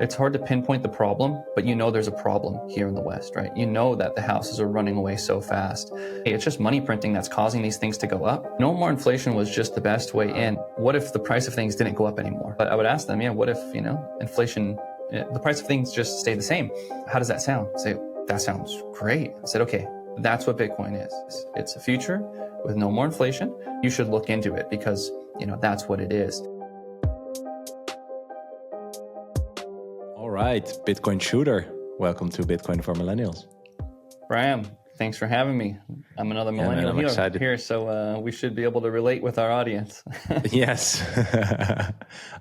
It's hard to pinpoint the problem, but you know there's a problem here in the West, right? You know that the houses are running away so fast. It's just money printing that's causing these things to go up. No more inflation was just the best way in. What if the price of things didn't go up anymore? But I would ask them, what if, inflation, the price of things just stayed the same? How does that sound? Say, that sounds great. I said, okay, that's what Bitcoin is. It's a future with no more inflation. You should look into it because, that's what it is. All right, Bitcoin shooter. Welcome to Bitcoin for Millennials. Brian, thanks for having me. I'm another millennial here, so we should be able to relate with our audience. Yes.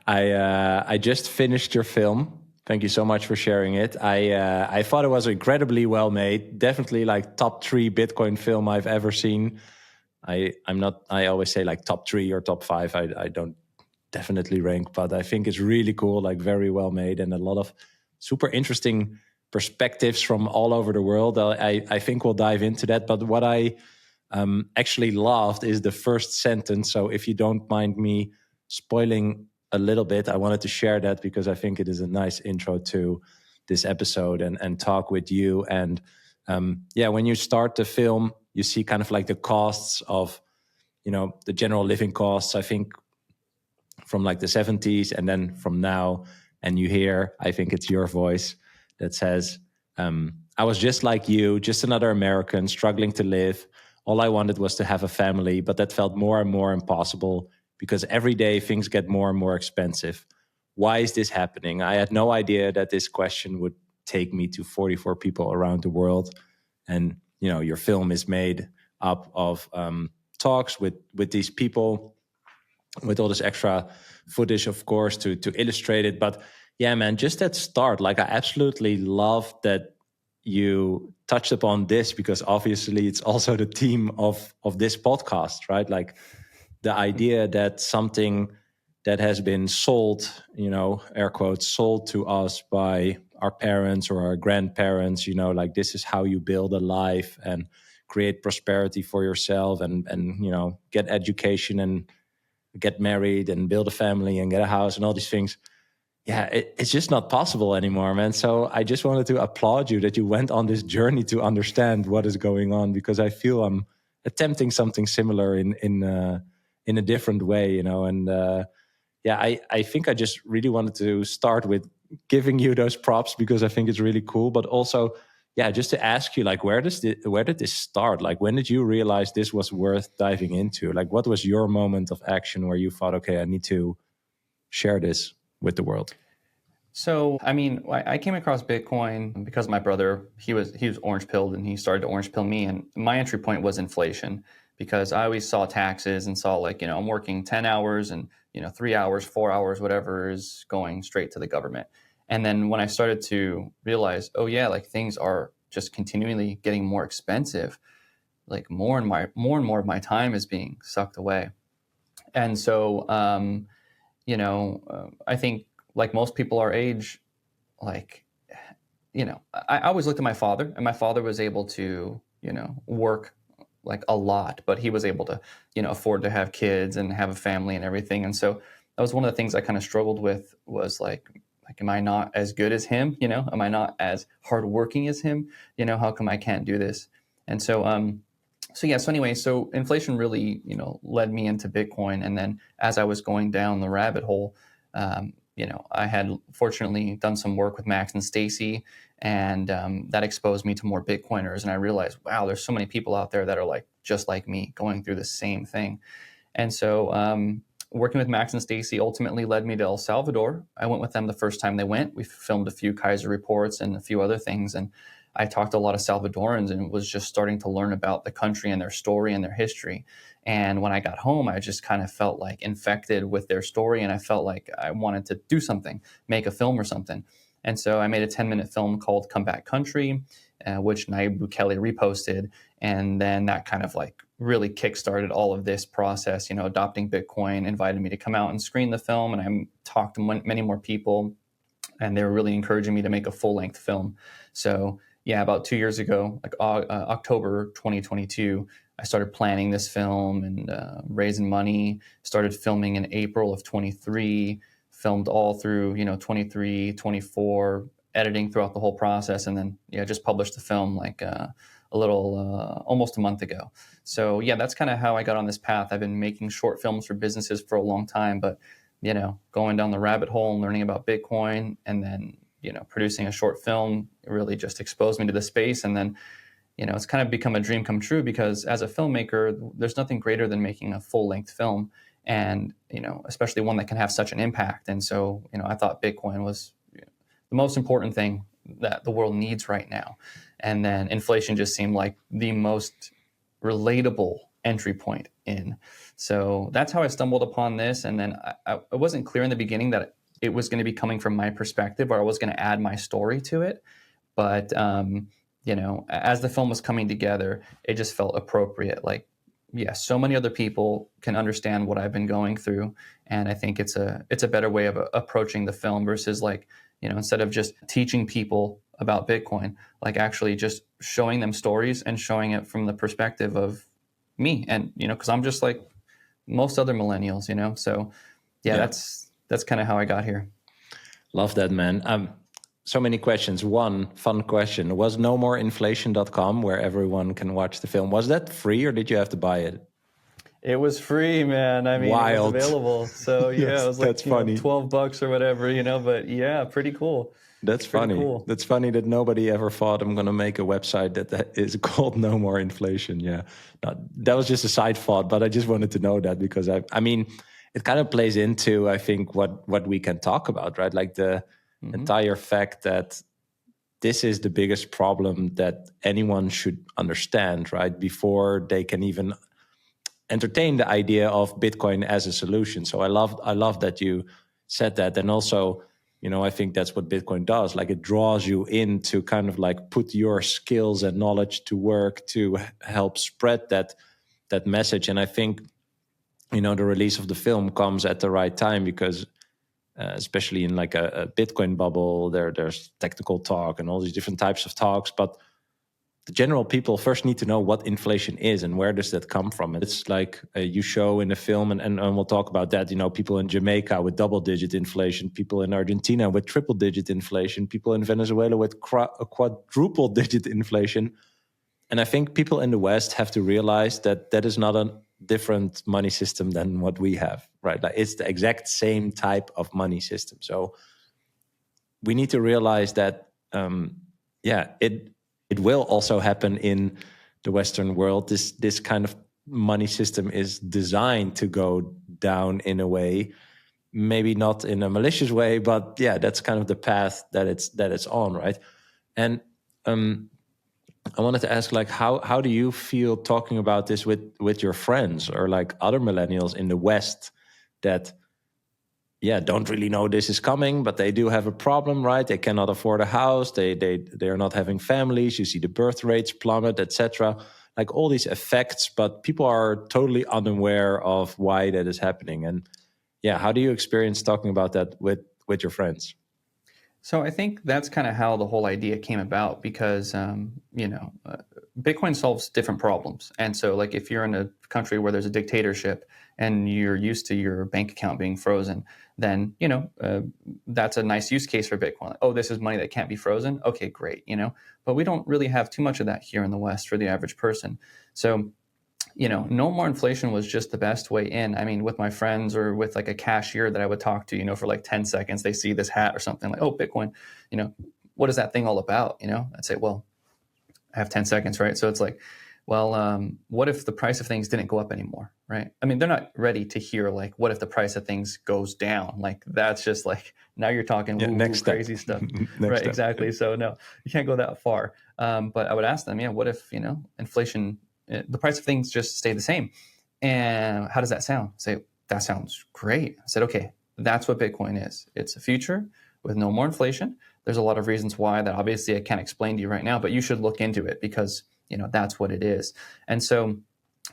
I just finished your film. Thank you so much for sharing it. I thought it was incredibly well made. Definitely like top 3 Bitcoin film I've ever seen. I always say like top 3 or top 5. I don't definitely rank, but I think it's really cool, like very well made, and a lot of super interesting perspectives from all over the world. I think we'll dive into that. But what I actually loved is the first sentence. So if you don't mind me spoiling a little bit, I wanted to share that because I think it is a nice intro to this episode and talk with you. And when you start the film, you see kind of like the costs of, the general living costs, I think, from like the 70s and then from now. And you hear, I think it's your voice that says, I was just like you, just another American struggling to live. All I wanted was to have a family, but that felt more and more impossible because every day things get more and more expensive. Why is this happening? I had no idea that this question would take me to 44 people around the world. And, your film is made up of talks with these people, with all this extra footage, of course, to illustrate it. But yeah, man, just that start, like I absolutely love that you touched upon this because obviously it's also the theme of this podcast, right? Like the idea that something that has been sold, air quotes, sold to us by our parents or our grandparents, like this is how you build a life and create prosperity for yourself and get education and get married and build a family and get a house and all these things. Yeah, it's just not possible anymore, man. So I just wanted to applaud you that you went on this journey to understand what is going on, because I feel I'm attempting something similar in a different way, And I think I just really wanted to start with giving you those props because I think it's really cool, but also, just to ask you, like, where did this start? Like, when did you realize this was worth diving into? Like, what was your moment of action where you thought, okay, I need to share this with the world? So, I came across Bitcoin because my brother, he was orange pilled and he started to orange pill me. And my entry point was inflation because I always saw taxes and saw like, I'm working 10 hours and, 3 hours, 4 hours, whatever is going straight to the government. And then when I started to realize, oh yeah, like things are just continually getting more expensive, like more and more of my time is being sucked away. And so, I think like most people our age, like, I always looked at my father, and my father was able to, work like a lot, but he was able to, afford to have kids and have a family and everything. And so that was one of the things I kind of struggled with was like, am I not as good as him? Am I not as hardworking as him? How come I can't do this? And so, so inflation really, led me into Bitcoin. And then as I was going down the rabbit hole, I had fortunately done some work with Max and Stacy, and that exposed me to more Bitcoiners. And I realized, wow, there's so many people out there that are like just like me, going through the same thing. And so working with Max and Stacy ultimately led me to El Salvador. I went with them the first time they went. We filmed a few Kaiser reports and a few other things. And I talked to a lot of Salvadorans and was just starting to learn about the country and their story and their history. And when I got home, I just kind of felt like infected with their story. And I felt like I wanted to do something, make a film or something. And so I made a 10-minute film called Come Back Country, which Nayib Bukele reposted. And then that kind of like really kickstarted all of this process, adopting Bitcoin, invited me to come out and screen the film. And I talked to many more people, and they were really encouraging me to make a full-length film. So yeah, about 2 years ago, like October 2022, I started planning this film and raising money, started filming in April of 23, filmed all through, 23, 24, editing throughout the whole process, and then just published the film like a little almost a month ago. So yeah, that's kind of how I got on this path. I've been making short films for businesses for a long time, but going down the rabbit hole and learning about Bitcoin, and then producing a short film really just exposed me to the space. And then it's kind of become a dream come true, because as a filmmaker, there's nothing greater than making a full-length film, and especially one that can have such an impact. And so I thought Bitcoin was the most important thing that the world needs right now. And then inflation just seemed like the most relatable entry point in. So that's how I stumbled upon this. And then I wasn't clear in the beginning that it was going to be coming from my perspective, or I was going to add my story to it. But as the film was coming together, it just felt appropriate. Like, yeah, so many other people can understand what I've been going through, and I think it's a better way of approaching the film versus like, instead of just teaching people about Bitcoin, like actually just showing them stories and showing it from the perspective of me, and because I'm just like most other millennials, So yeah, Yeah. that's kind of how I got here. Love that, man. So many questions. One fun question: was nomorinflation.com, where everyone can watch the film, was that free or did you have to buy it? It was free, man. I mean, it was Wild. available. So yeah, it was like, That's funny. $12 or whatever, but yeah, pretty cool. That's Pretty funny. cool. That's funny that nobody ever thought I'm going to make a website that is called No More Inflation. Yeah, no, that was just a side thought, but I just wanted to know that because I mean, it kind of plays into, I think, what we can talk about, right? Like the entire fact that this is the biggest problem that anyone should understand, right? Before they can even entertain the idea of Bitcoin as a solution. So I love that you said that. And also, I think that's what Bitcoin does. Like it draws you in to kind of like put your skills and knowledge to work to help spread that message. And I think, the release of the film comes at the right time because especially in like a Bitcoin bubble, there's technical talk and all these different types of talks, but the general people first need to know what inflation is and where does that come from. It's like you show in the film, and we'll talk about that, people in Jamaica with double-digit inflation, people in Argentina with triple-digit inflation, people in Venezuela with a quadruple-digit inflation. And I think people in the West have to realize that that is not a different money system than what we have, right? Like it's the exact same type of money system. So we need to realize that, it will also happen in the Western world. This kind of money system is designed to go down in a way, maybe not in a malicious way, but yeah, that's kind of the path that it's on, right? And I wanted to ask, like, how do you feel talking about this with your friends or like other millennials in the West that don't really know this is coming, but they do have a problem, right? They cannot afford a house. They are not having families. You see the birth rates plummet, etc. Like all these effects, but people are totally unaware of why that is happening. And how do you experience talking about that with your friends? So I think that's kind of how the whole idea came about, because Bitcoin solves different problems. And so like if you're in a country where there's a dictatorship and you're used to your bank account being frozen, then that's a nice use case for Bitcoin. Like, oh, this is money that can't be frozen. Okay, great. But we don't really have too much of that here in the West for the average person. So no more inflation was just the best way in. I mean, with my friends or with like a cashier that I would talk to, for like 10 seconds, they see this hat or something like, oh, Bitcoin, what is that thing all about? I'd say, well, I have 10 seconds, right? So it's like, well, what if the price of things didn't go up anymore, right? I mean, they're not ready to hear like, what if the price of things goes down? Like, that's just like, now you're talking Next crazy stuff, right? step. Exactly. So no, you can't go that far. But I would ask them, what if, inflation, the price of things just stay the same? And how does that sound? Say, that sounds great. I said, okay, that's what Bitcoin is. It's a future with no more inflation. There's a lot of reasons why that obviously I can't explain to you right now, but you should look into it because, that's what it is. And so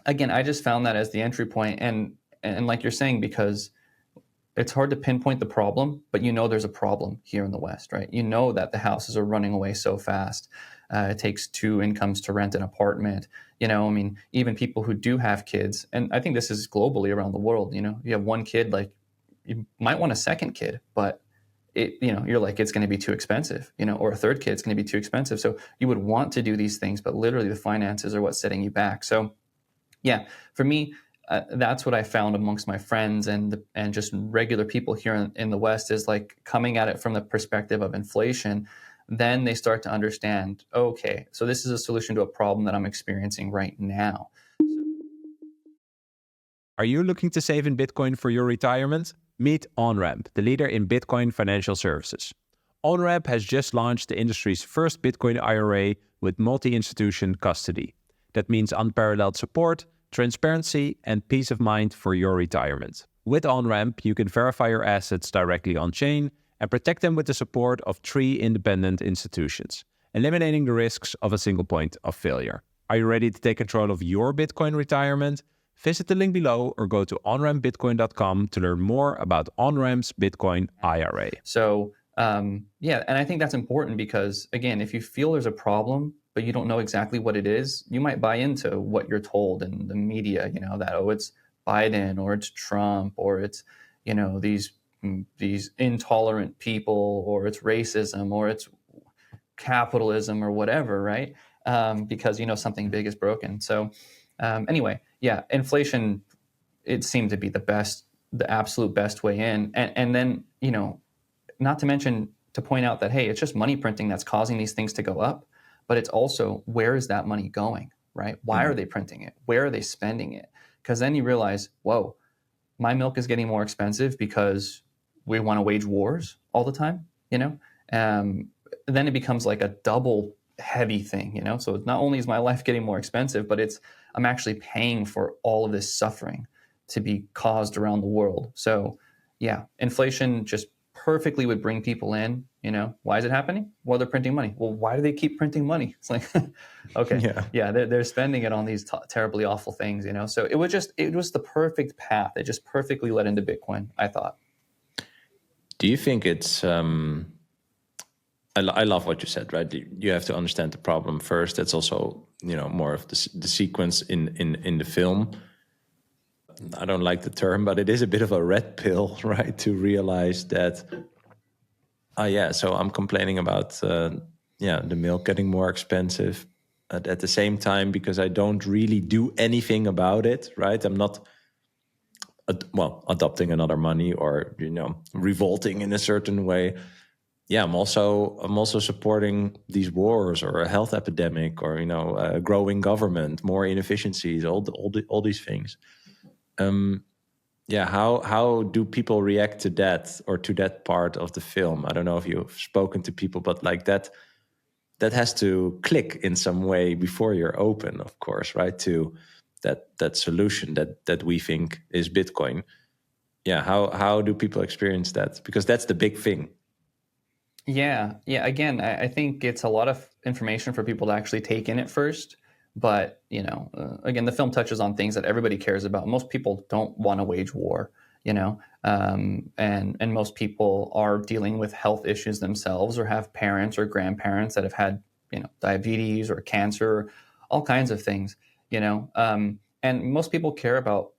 again, I just found that as the entry point, and like you're saying, because it's hard to pinpoint the problem, but there's a problem here in the West, right? That the houses are running away so fast. It takes two incomes to rent an apartment. I mean, even people who do have kids, and I think this is globally around the world, you have one kid, like you might want a second kid, but you're like, it's going to be too expensive, or a third kid's going to be too expensive. So you would want to do these things, but literally the finances are what's setting you back. So yeah, for me, that's what I found amongst my friends and just regular people here in the West, is like coming at it from the perspective of inflation. Then they start to understand, okay, so this is a solution to a problem that I'm experiencing right now. Are you looking to save in Bitcoin for your retirement? Meet OnRamp, the leader in Bitcoin financial services. OnRamp has just launched the industry's first Bitcoin IRA with multi-institution custody. That means unparalleled support, transparency, and peace of mind for your retirement. With OnRamp, you can verify your assets directly on-chain and protect them with the support of 3 independent institutions, eliminating the risks of a single point of failure. Are you ready to take control of your Bitcoin retirement? Visit the link below or go to onrampbitcoin.com to learn more about OnRamp's Bitcoin IRA. So, yeah, and I think that's important because, again, if you feel there's a problem, but you don't know exactly what it is, you might buy into what you're told in the media, that, oh, it's Biden or it's Trump or it's, these intolerant people or it's racism or it's capitalism or whatever, right? Because, something big is broken. So anyway, yeah, inflation, it seemed to be the absolute best way in. And then, not to mention to point out that, hey, it's just money printing that's causing these things to go up, but it's also, where is that money going, right? Why are they printing it? Where are they spending it? Because then you realize, whoa, my milk is getting more expensive because we want to wage wars all the time, then it becomes like a double heavy thing, so not only is my life getting more expensive, but I'm actually paying for all of this suffering to be caused around the world. So yeah, inflation just perfectly would bring people in. Why is it happening? Well, they're printing money. Well, why do they keep printing money? It's like, okay, yeah, they're spending it on these terribly awful things. So it was the perfect path. It just perfectly led into Bitcoin, I thought. Do you think it's I love what you said, right? You have to understand the problem first. That's also, more of the sequence in the film. I don't like the term, but it is a bit of a red pill, right? To realize that, so I'm complaining about, the milk getting more expensive at the same time, because I don't really do anything about it, right? I'm not, adopting another money or, revolting in a certain way. Yeah, I'm also supporting these wars or a health epidemic or, a growing government, more inefficiencies, all these things. How do people react to that or to that part of the film? I don't know if you've spoken to people, but like that has to click in some way before you're open, of course, right? To that solution that we think is Bitcoin. Yeah, how do people experience that? Because that's the big thing. Yeah. Again, I think it's a lot of information for people to actually take in at first. But, again, the film touches on things that everybody cares about. Most people don't want to wage war, and most people are dealing with health issues themselves or have parents or grandparents that have had, diabetes or cancer, all kinds of things, and most people care about,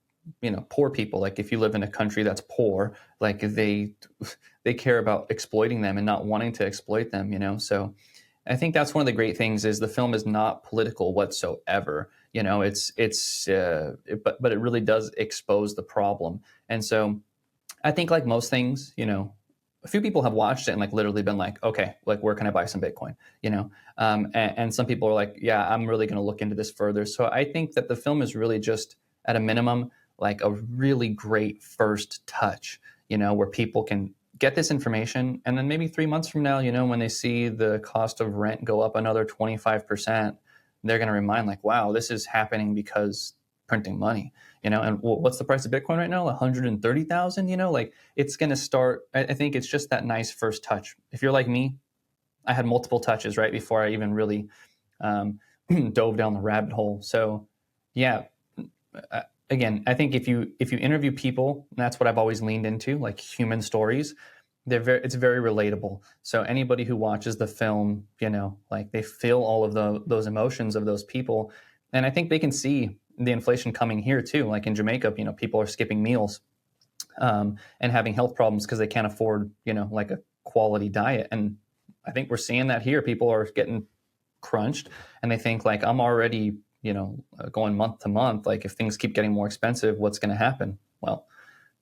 poor people. Like if you live in a country that's poor, like they care about exploiting them and not wanting to exploit them, So I think that's one of the great things is the film is not political whatsoever. But it really does expose the problem. And so I think like most things, a few people have watched it and like literally been like, okay, like where can I buy some Bitcoin? And some people are like, yeah, I'm really going to look into this further. So I think that the film is really just at a minimum, like a really great first touch, where people can get this information. And then maybe 3 months from now, when they see the cost of rent go up another 25%, they're going to remind like, wow, this is happening because printing money, and what's the price of Bitcoin right now? 130,000, like it's going to start. I think it's just that nice first touch. If you're like me, I had multiple touches right before I even really dove down the rabbit hole. So yeah, again, I think if you interview people, and that's what I've always leaned into, like human stories, it's very relatable. So anybody who watches the film, like they feel all of those emotions of those people, and I think they can see the inflation coming here too. Like in Jamaica, people are skipping meals. and having health problems because they can't afford, like a quality diet. And I think we're seeing that here. People are getting crunched, and they think like, I'm already, going month to month. Like if things keep getting more expensive, what's going to happen? Well,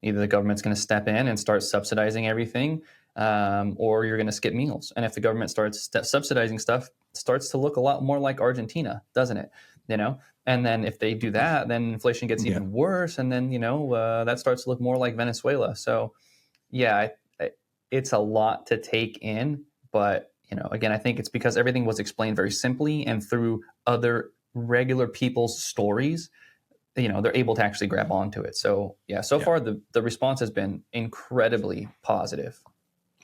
either the government's going to step in and start subsidizing everything, or you're going to skip meals. And if the government starts subsidizing stuff, it starts to look a lot more like Argentina, doesn't it? And then if they do that, then inflation gets even worse, and then that starts to look more like Venezuela. So yeah, it's a lot to take in, but again, I think it's because everything was explained very simply and through other regular people's stories. They're able to actually grab onto it. So yeah, so far the response has been incredibly positive.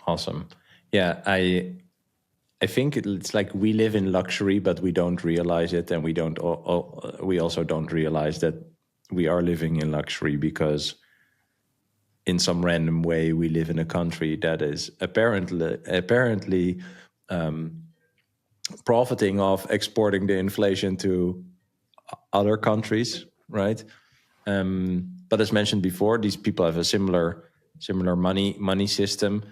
Awesome. Yeah, I think it's like we live in luxury, but we don't realize it, and we also don't realize that we are living in luxury because in some random way we live in a country that is apparently profiting off exporting the inflation to other countries, right? But as mentioned before, these people have a similar money system.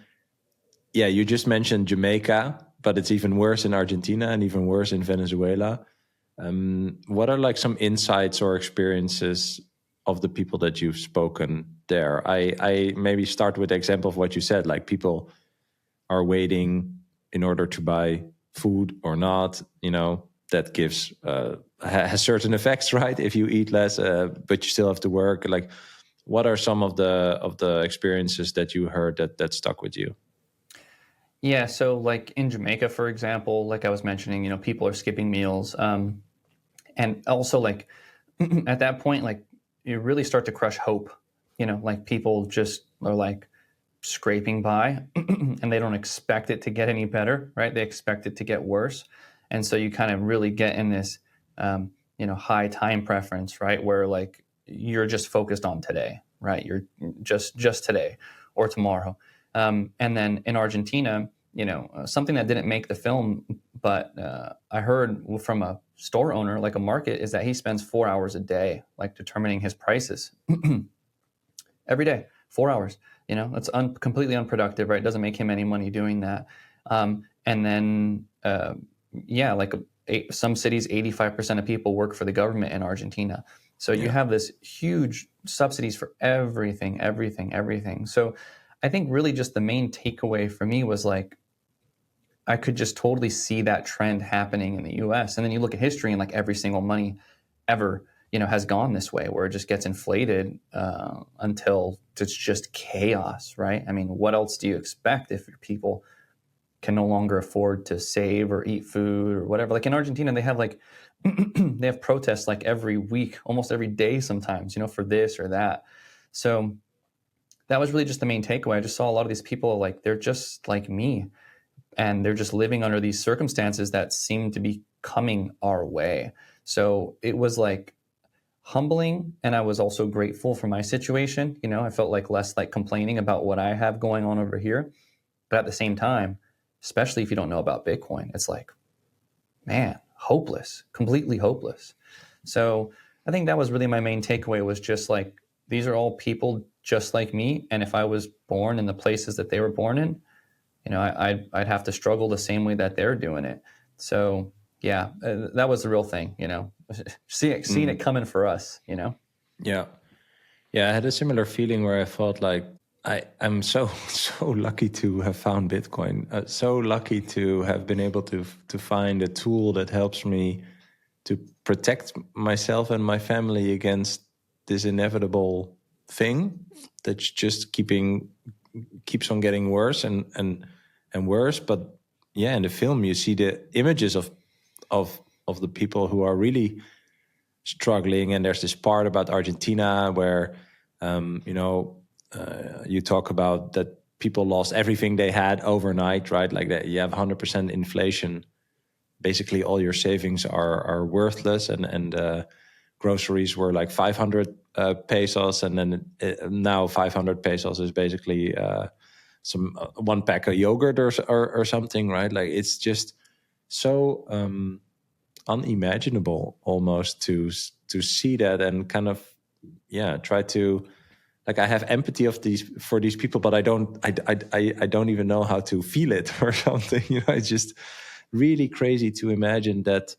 Yeah, you just mentioned Jamaica, but it's even worse in Argentina and even worse in Venezuela. What are like some insights or experiences of the people that you've spoken there? I maybe start with the example of what you said, like people are waiting in order to buy food or not, that gives has certain effects, right? If you eat less, but you still have to work. Like, what are some of the experiences that you heard that stuck with you? Yeah, so like in Jamaica, for example, like I was mentioning, people are skipping meals, and also like at that point, like you really start to crush hope. Like people just are like scraping by, and they don't expect it to get any better, right? They expect it to get worse, and so you kind of really get in this, high time preference, right? Where like you're just focused on today, right? You're just today or tomorrow. And then in Argentina, something that didn't make the film, but I heard from a store owner, like a market, is that he spends 4 hours a day, like determining his prices every day, 4 hours. That's completely unproductive, right? It doesn't make him any money doing that. And then, yeah, like some cities, 85% of people work for the government in Argentina. So you have this huge subsidies for everything, everything, everything. So I think really just the main takeaway for me was like, I could just totally see that trend happening in the US. And then you look at history and like every single money ever, has gone this way where it just gets inflated until it's just chaos, right? I mean, what else do you expect if people can no longer afford to save or eat food or whatever? Like in Argentina, they have like, they have protests like every week, almost every day sometimes, for this or that. So that was really just the main takeaway. I just saw a lot of these people like, they're just like me, and they're just living under these circumstances that seem to be coming our way. So it was like humbling, and I was also grateful for my situation. I felt like less like complaining about what I have going on over here. But at the same time, especially if you don't know about Bitcoin, it's like, man, hopeless, completely hopeless. So I think that was really my main takeaway, was just like, these are all people just like me. And if I was born in the places that they were born in, I'd have to struggle the same way that they're doing it. So yeah, that was the real thing, seeing it coming for us, Yeah. Yeah, I had a similar feeling where I felt like I'm so so lucky to have found Bitcoin. So lucky to have been able to find a tool that helps me to protect myself and my family against this inevitable thing that's just keeps on getting worse and worse. But yeah, in the film you see the images of the people who are really struggling, and there's this part about Argentina where you talk about that people lost everything they had overnight, right? Like that, you have 100% inflation. Basically, all your savings are worthless, and groceries were like 500 pesos, and then now 500 pesos is basically some one pack of yogurt or something, right? Like it's just so unimaginable almost to see that and kind of try to like I have empathy for these people, but I don't even know how to feel it or something. It's just really crazy to imagine that.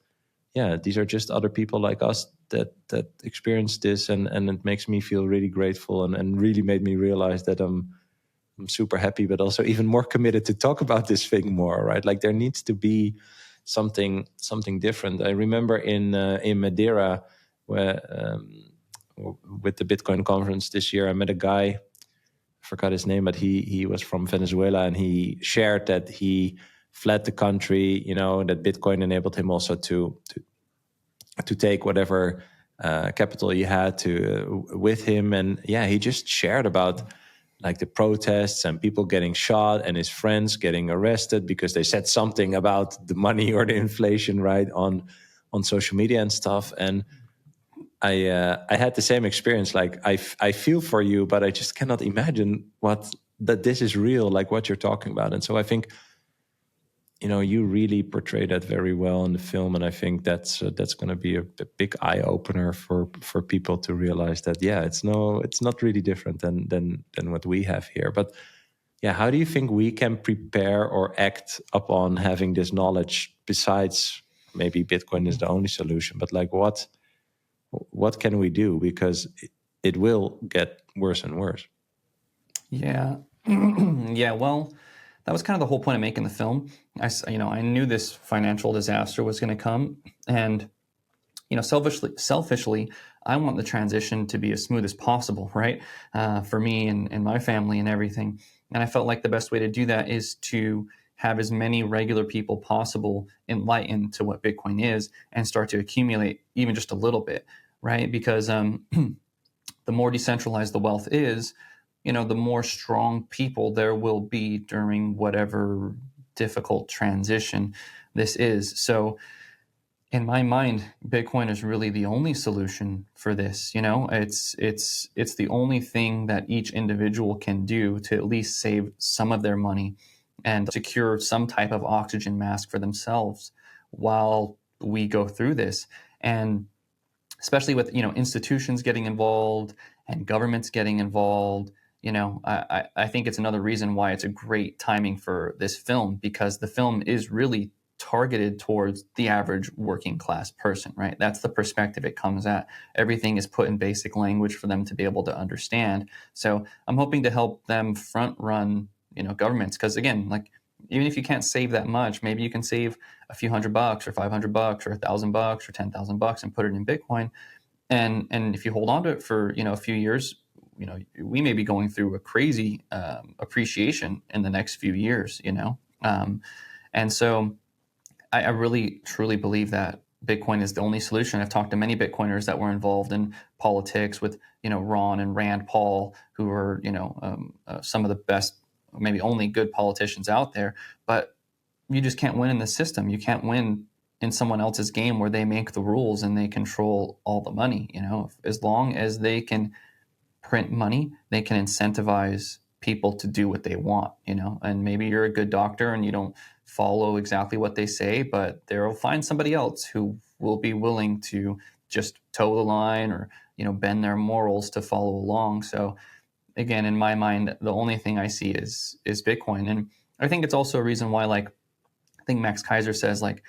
Yeah, these are just other people like us that experience this, and it makes me feel really grateful, and really made me realize that I'm super happy, but also even more committed to talk about this thing more. Right, like there needs to be something different. I remember in Madeira, where with the Bitcoin conference this year, I met a guy, I forgot his name, but he was from Venezuela, and he shared that he fled the country, that Bitcoin enabled him also to take whatever capital he had with him. And yeah, he just shared about like the protests and people getting shot and his friends getting arrested because they said something about the money or the inflation, right, on social media and stuff. And I had the same experience. Like I feel for you, but I just cannot imagine that this is real, like what you're talking about. And so I think, you really portray that very well in the film, and I think that's going to be a big eye opener for people to realize that it's not really different than what we have here. But yeah, how do you think we can prepare or act upon having this knowledge? Besides, maybe Bitcoin is the only solution, but like what can we do, because it will get worse and worse? Yeah. Yeah, well, that was kind of the whole point of making the film. I knew this financial disaster was going to come, and selfishly, I want the transition to be as smooth as possible, right? For me and my family and everything. And I felt like the best way to do that is to have as many regular people possible enlightened to what Bitcoin is and start to accumulate even just a little bit, right? Because the more decentralized the wealth is, the more strong people there will be during whatever difficult transition this is. So in my mind, Bitcoin is really the only solution for this. It's the only thing that each individual can do to at least save some of their money and secure some type of oxygen mask for themselves while we go through this. And especially with institutions getting involved and governments getting involved, I think it's another reason why it's a great timing for this film, because the film is really targeted towards the average working class person, right? That's the perspective it comes at. Everything is put in basic language for them to be able to understand. So I'm hoping to help them front run, governments, because again, like, even if you can't save that much, maybe you can save a few $100 or $500 or $1,000 or $10,000 and put it in Bitcoin. And if you hold on to it for a few years, we may be going through a crazy appreciation in the next few years. And so I really truly believe that Bitcoin is the only solution. I've talked to many Bitcoiners that were involved in politics with Ron and Rand Paul, who are some of the best, maybe only good politicians out there. But you just can't win in the system. You can't win in someone else's game where they make the rules and they control all the money. As long as they can print money, they can incentivize people to do what they want. And maybe you're a good doctor and you don't follow exactly what they say, but they'll find somebody else who will be willing to just toe the line or bend their morals to follow along. So again, in my mind, the only thing I see is Bitcoin. And I think it's also a reason why, like, I think Max Kaiser says, like,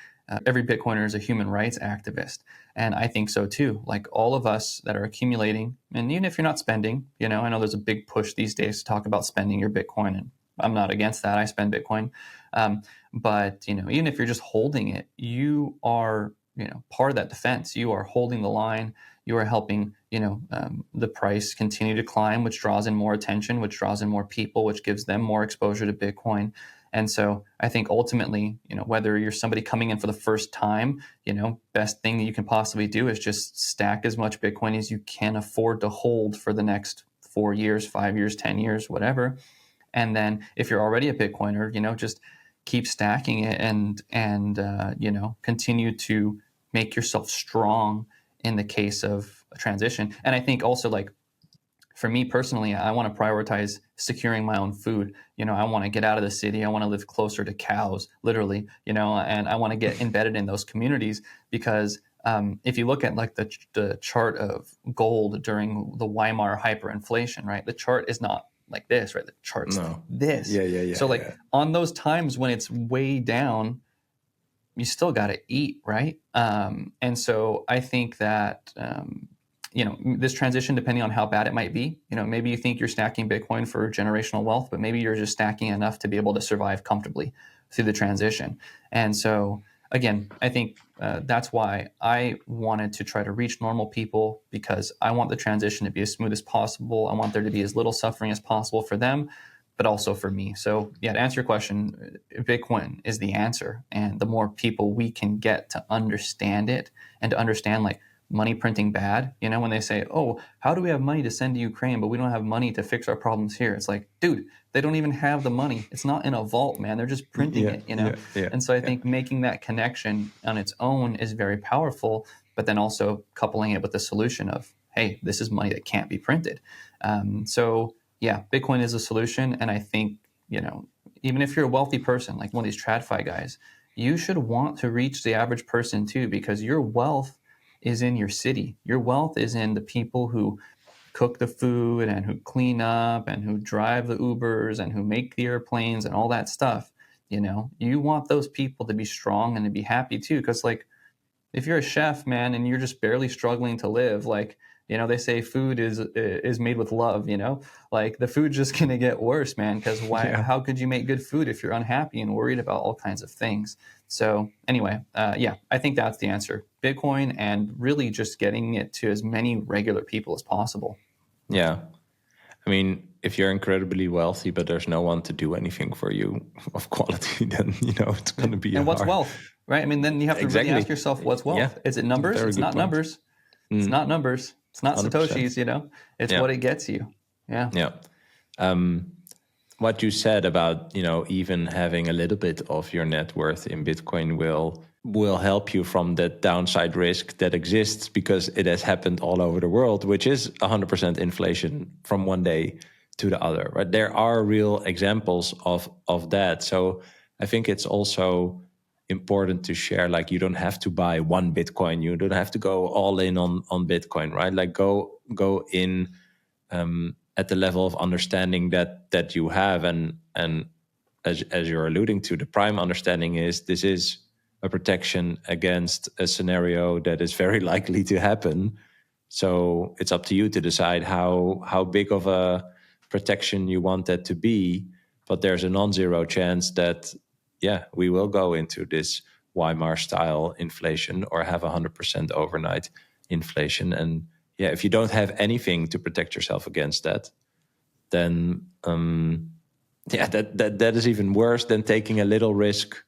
every Bitcoiner is a human rights activist. And I think so too. Like, all of us that are accumulating, and even if you're not spending, I know there's a big push these days to talk about spending your Bitcoin, and I'm not against that. I spend Bitcoin. But even if you're just holding it, you are, part of that defense. You are holding the line. You are helping, the price continue to climb, which draws in more attention, which draws in more people, which gives them more exposure to Bitcoin. And so I think ultimately, whether you're somebody coming in for the first time, best thing that you can possibly do is just stack as much Bitcoin as you can afford to hold for the next 4 years, 5 years, 10 years, whatever. And then if you're already a Bitcoiner, just keep stacking it and continue to make yourself strong in the case of a transition. And I think also, like, for me personally, I want to prioritize securing my own food. I want to get out of the city. I want to live closer to cows, literally, and I want to get embedded in those communities, because if you look at like the chart of gold during the Weimar hyperinflation, right? The chart is not like this, right? The chart's like No. this. Yeah. So like on those times when it's way down, you still got to eat, right? And so I think that, this transition, depending on how bad it might be, maybe you think you're stacking Bitcoin for generational wealth, but maybe you're just stacking enough to be able to survive comfortably through the transition. And so, again, I think that's why I wanted to try to reach normal people, because I want the transition to be as smooth as possible. I want there to be as little suffering as possible for them, but also for me. So yeah, to answer your question, Bitcoin is the answer. And the more people we can get to understand it, and to understand like money printing bad, when they say, oh, how do we have money to send to Ukraine, but we don't have money to fix our problems here? It's like, dude, they don't even have the money. It's not in a vault, man. They're just printing it. And so I think making that connection on its own is very powerful, but then also coupling it with the solution of, hey, this is money that can't be printed. So yeah, Bitcoin is a solution. And I think, even if you're a wealthy person, like one of these TradFi guys, you should want to reach the average person too, because your wealth is in your city. Your wealth is in the people who cook the food and who clean up and who drive the Ubers and who make the airplanes and all that stuff. You want those people to be strong and to be happy too. Because like, if you're a chef, man, and you're just barely struggling to live, like, they say food is made with love, like the food's just going to get worse, man. Because how could you make good food if you're unhappy and worried about all kinds of things? So anyway, I think that's the answer. Bitcoin, and really just getting it to as many regular people as possible. Yeah. I mean, if you're incredibly wealthy, but there's no one to do anything for you of quality, then, it's going to be And what's hard. wealth, right? I mean, then you have to really ask yourself, what's wealth? Is it numbers? It's not numbers. It's not numbers. It's not 100%. Satoshis, it's what it gets you. Yeah. Yeah. What you said about, even having a little bit of your net worth in Bitcoin will help you from that downside risk that exists, because it has happened all over the world, which is 100% inflation from one day to the other, right? There are real examples of that. So I think it's also important to share, like, you don't have to buy one Bitcoin. You don't have to go all in on Bitcoin, right? Like go in at the level of understanding that you have. And as you're alluding to, the prime understanding is this is a protection against a scenario that is very likely to happen. So it's up to you to decide how big of a protection you want that to be. But there's a non-zero chance that, we will go into this Weimar style inflation or have 100% overnight inflation. And if you don't have anything to protect yourself against that, then that is even worse than taking a little risk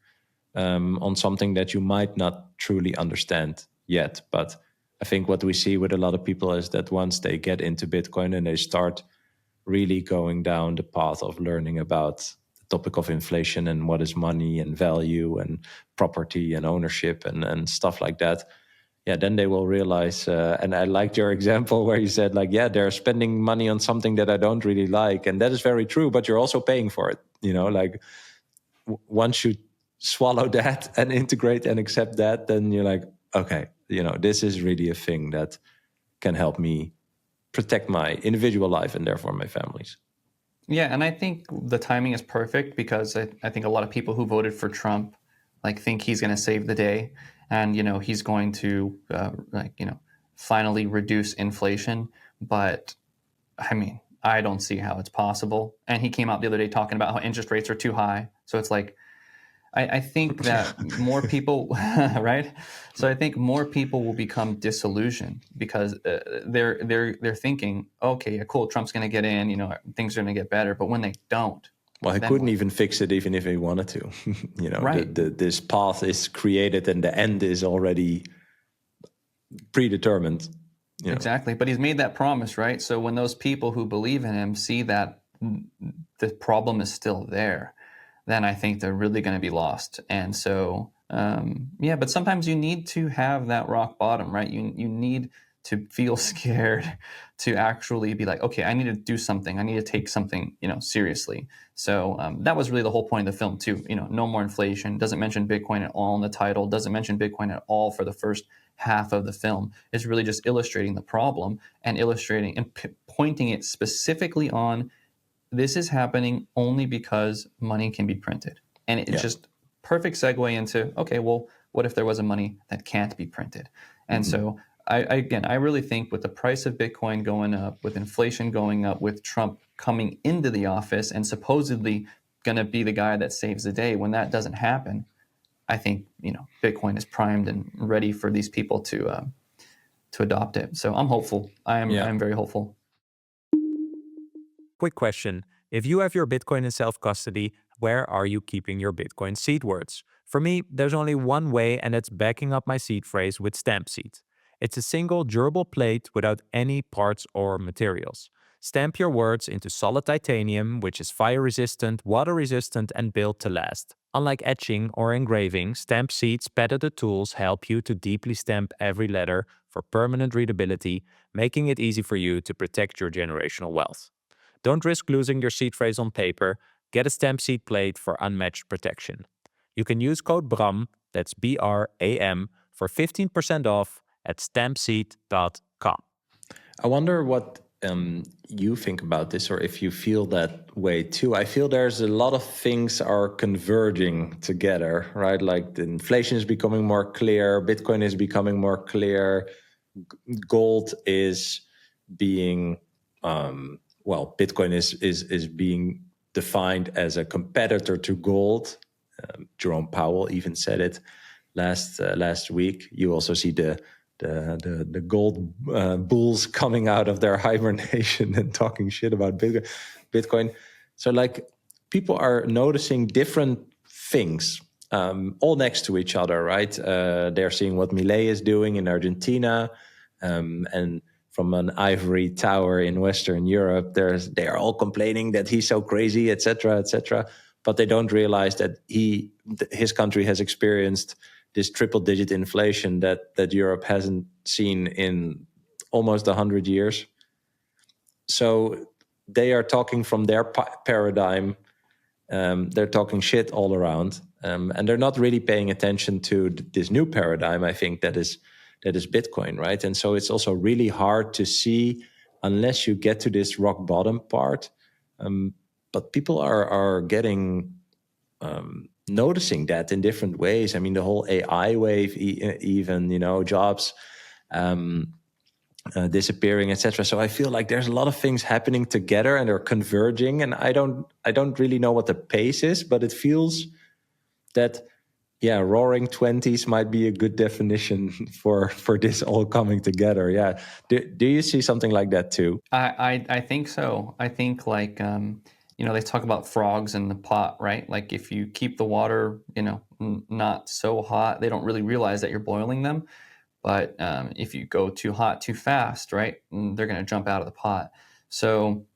on something that you might not truly understand yet. But I think what we see with a lot of people is that once they get into Bitcoin and they start really going down the path of learning about the topic of inflation and what is money and value and property and ownership and stuff like that, then they will realize, and I liked your example where you said, like, they're spending money on something that I don't really like. And that is very true, but you're also paying for it. Like once you swallow that and integrate and accept that, then you're like, okay, this is really a thing that can help me protect my individual life and therefore my family's. Yeah, and I think the timing is perfect, because I think a lot of people who voted for Trump think he's going to save the day, and he's going to finally reduce inflation. But I mean, I don't see how it's possible. And he came out the other day talking about how interest rates are too high. So it's like, I think that more people, right? So I think more people will become disillusioned, because they're thinking, okay, yeah, cool, Trump's going to get in, things are going to get better. But when they don't, well, he couldn't even fix it even if he wanted to. Right. This path is created and the end is already predetermined. Exactly. But he's made that promise, right? So when those people who believe in him see that the problem is still there, then I think they're really going to be lost. And so, but sometimes you need to have that rock bottom, right? You need to feel scared, to actually be like, okay, I need to do something. I need to take something, seriously. So that was really the whole point of the film too. No more inflation. Doesn't mention Bitcoin at all in the title. Doesn't mention Bitcoin at all for the first half of the film. It's really just illustrating the problem and illustrating and pointing it specifically on this is happening only because money can be printed. And it's just perfect segue into, okay, well, what if there was a money that can't be printed? And so I really think with the price of Bitcoin going up, with inflation going up, with Trump coming into the office and supposedly going to be the guy that saves the day, when that doesn't happen, I think, Bitcoin is primed and ready for these people to adopt it. So I'm hopeful. I am very hopeful. Quick question. If you have your Bitcoin in self-custody, where are you keeping your Bitcoin seed words? For me, there's only one way, and that's backing up my seed phrase with stamp seed. It's a single durable plate without any parts or materials. Stamp your words into solid titanium, which is fire-resistant, water-resistant, and built to last. Unlike etching or engraving, stamp seed's patented tools help you to deeply stamp every letter for permanent readability, making it easy for you to protect your generational wealth. Don't risk losing your seed phrase on paper. Get a stamp seed plate for unmatched protection. You can use code BRAM, that's BRAM, for 15% off at stampseed.com. I wonder what you think about this, or if you feel that way too. I feel there's a lot of things are converging together, right? Like the inflation is becoming more clear, Bitcoin is becoming more clear, gold is being Bitcoin is being defined as a competitor to gold. Jerome Powell even said it last week. You also see the gold bulls coming out of their hibernation and talking shit about Bitcoin. So like people are noticing different things all next to each other, right? They're seeing what Milei is doing in Argentina, and from an ivory tower in Western Europe, they are all complaining that he's so crazy, etc., etc. But they don't realize that his country has experienced this triple-digit inflation that Europe hasn't seen in almost 100 years. So they are talking from their paradigm. They're talking shit all around, and they're not really paying attention to this new paradigm, I think, that is Bitcoin, right? And so it's also really hard to see unless you get to this rock bottom part. But people are getting noticing that in different ways. I mean, the whole AI wave, even jobs disappearing, etc. So I feel like there's a lot of things happening together and they're converging. And I don't really know what the pace is, but it feels that roaring 20s might be a good definition for this all coming together. Yeah. Do you see something like that too? I think so. I think like, they talk about frogs in the pot, right? Like if you keep the water, not so hot, they don't really realize that you're boiling them. But if you go too hot too fast, right, they're going to jump out of the pot. So,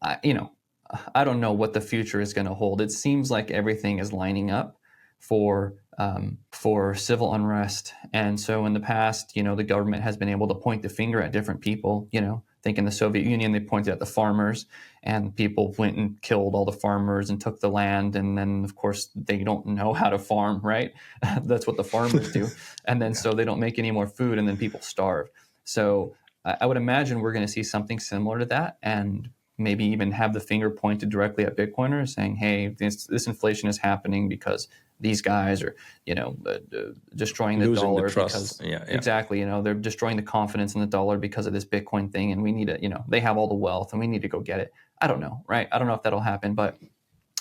I don't know what the future is going to hold. It seems like everything is lining up for civil unrest. And so in the past, the government has been able to point the finger at different people. Think in the Soviet Union, they pointed at the farmers, and people went and killed all the farmers and took the land. And then, of course, they don't know how to farm, right? That's what the farmers do. And then so they don't make any more food, and then people starve. So I would imagine we're going to see something similar to that, and maybe even have the finger pointed directly at Bitcoiners, saying, "Hey, this inflation is happening because these guys are, destroying the Losing dollar the trust. because exactly, they're destroying the confidence in the dollar because of this Bitcoin thing, and we need to, they have all the wealth, and we need to go get it." I don't know, right? I don't know if that'll happen, but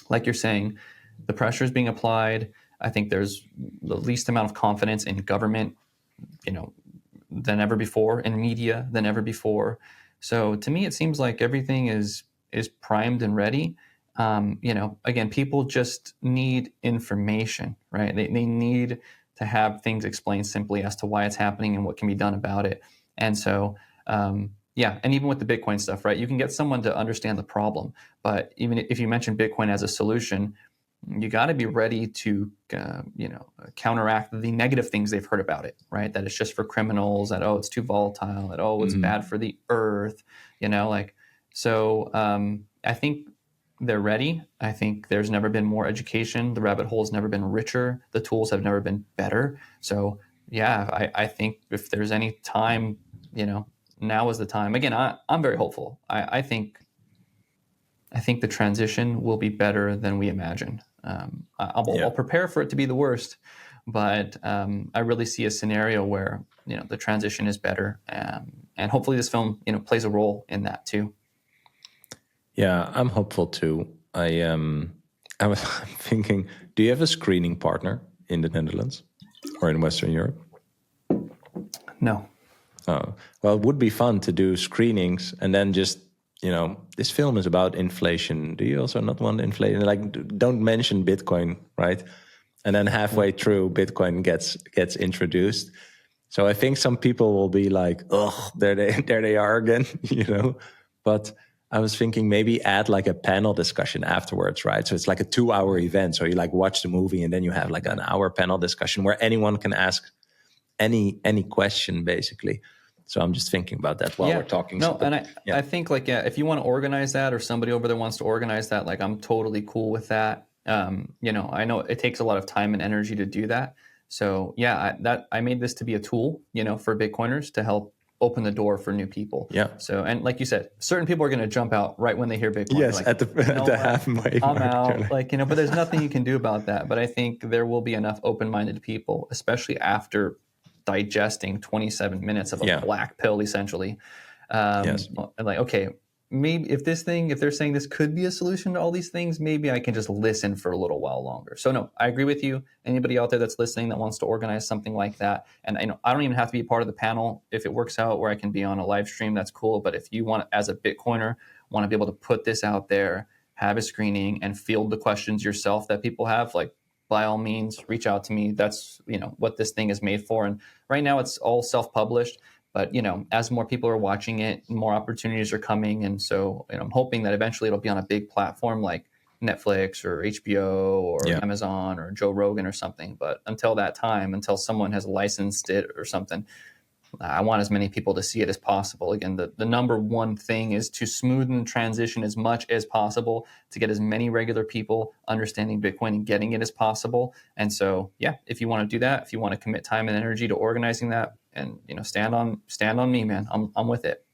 like you're saying, the pressure is being applied. I think there's the least amount of confidence in government, than ever before, in media than ever before. So to me, it seems like everything is primed and ready. Again, people just need information, right? They need to have things explained simply as to why it's happening and what can be done about it. And so, and even with the Bitcoin stuff, right? You can get someone to understand the problem, but even if you mention Bitcoin as a solution, you got to be ready to, counteract the negative things they've heard about it, right? That it's just for criminals, that, oh, it's too volatile, that, oh, it's bad for the earth, I think they're ready. I think there's never been more education. The rabbit hole has never been richer. The tools have never been better. So yeah, I think if there's any time, now is the time. Again, I'm very hopeful. I think the transition will be better than we imagine. I'll prepare for it to be the worst, but I really see a scenario where the transition is better, and hopefully this film plays a role in that too. Yeah, I'm hopeful too. I was thinking, do you have a screening partner in the Netherlands or in Western Europe? No. Oh, well, it would be fun to do screenings and then just, this film is about inflation. Do you also not want inflation? Like, don't mention Bitcoin, right? And then halfway through, Bitcoin gets introduced. So I think some people will be like, "Oh, there they are again," But I was thinking maybe add like a panel discussion afterwards, right? So it's like a 2-hour event. So you like watch the movie and then you have like an hour panel discussion where anyone can ask any question basically. So I'm just thinking about that while we're talking. No, I think if you want to organize that, or somebody over there wants to organize that, like I'm totally cool with that. I know it takes a lot of time and energy to do that. So yeah, I made this to be a tool, for Bitcoiners to help open the door for new people. Yeah. So, and like you said, certain people are going to jump out right when they hear Bitcoin. Yes, like, at the halfway I'm mark, out. But there's nothing you can do about that. But I think there will be enough open-minded people, especially after digesting 27 minutes of a black pill, essentially. Yes. Like, okay, maybe if they're saying this could be a solution to all these things, maybe I can just listen for a little while longer. So no, I agree with you. Anybody out there that's listening that wants to organize something like that, and I don't even have to be part of the panel. If it works out where I can be on a live stream, that's cool. But if you want, as a Bitcoiner, want to be able to put this out there, have a screening, and field the questions yourself that people have, like, by all means, reach out to me. That's what this thing is made for. And right now it's all self-published. But as more people are watching it, more opportunities are coming, and so I'm hoping that eventually it'll be on a big platform like Netflix or HBO or Amazon or Joe Rogan or something. But until that time, until someone has licensed it or something, I want as many people to see it as possible. Again, the number one thing is to smoothen the transition as much as possible, to get as many regular people understanding Bitcoin and getting it as possible. And so, yeah, if you want to do that, if you want to commit time and energy to organizing that, and stand on me, man, I'm with it.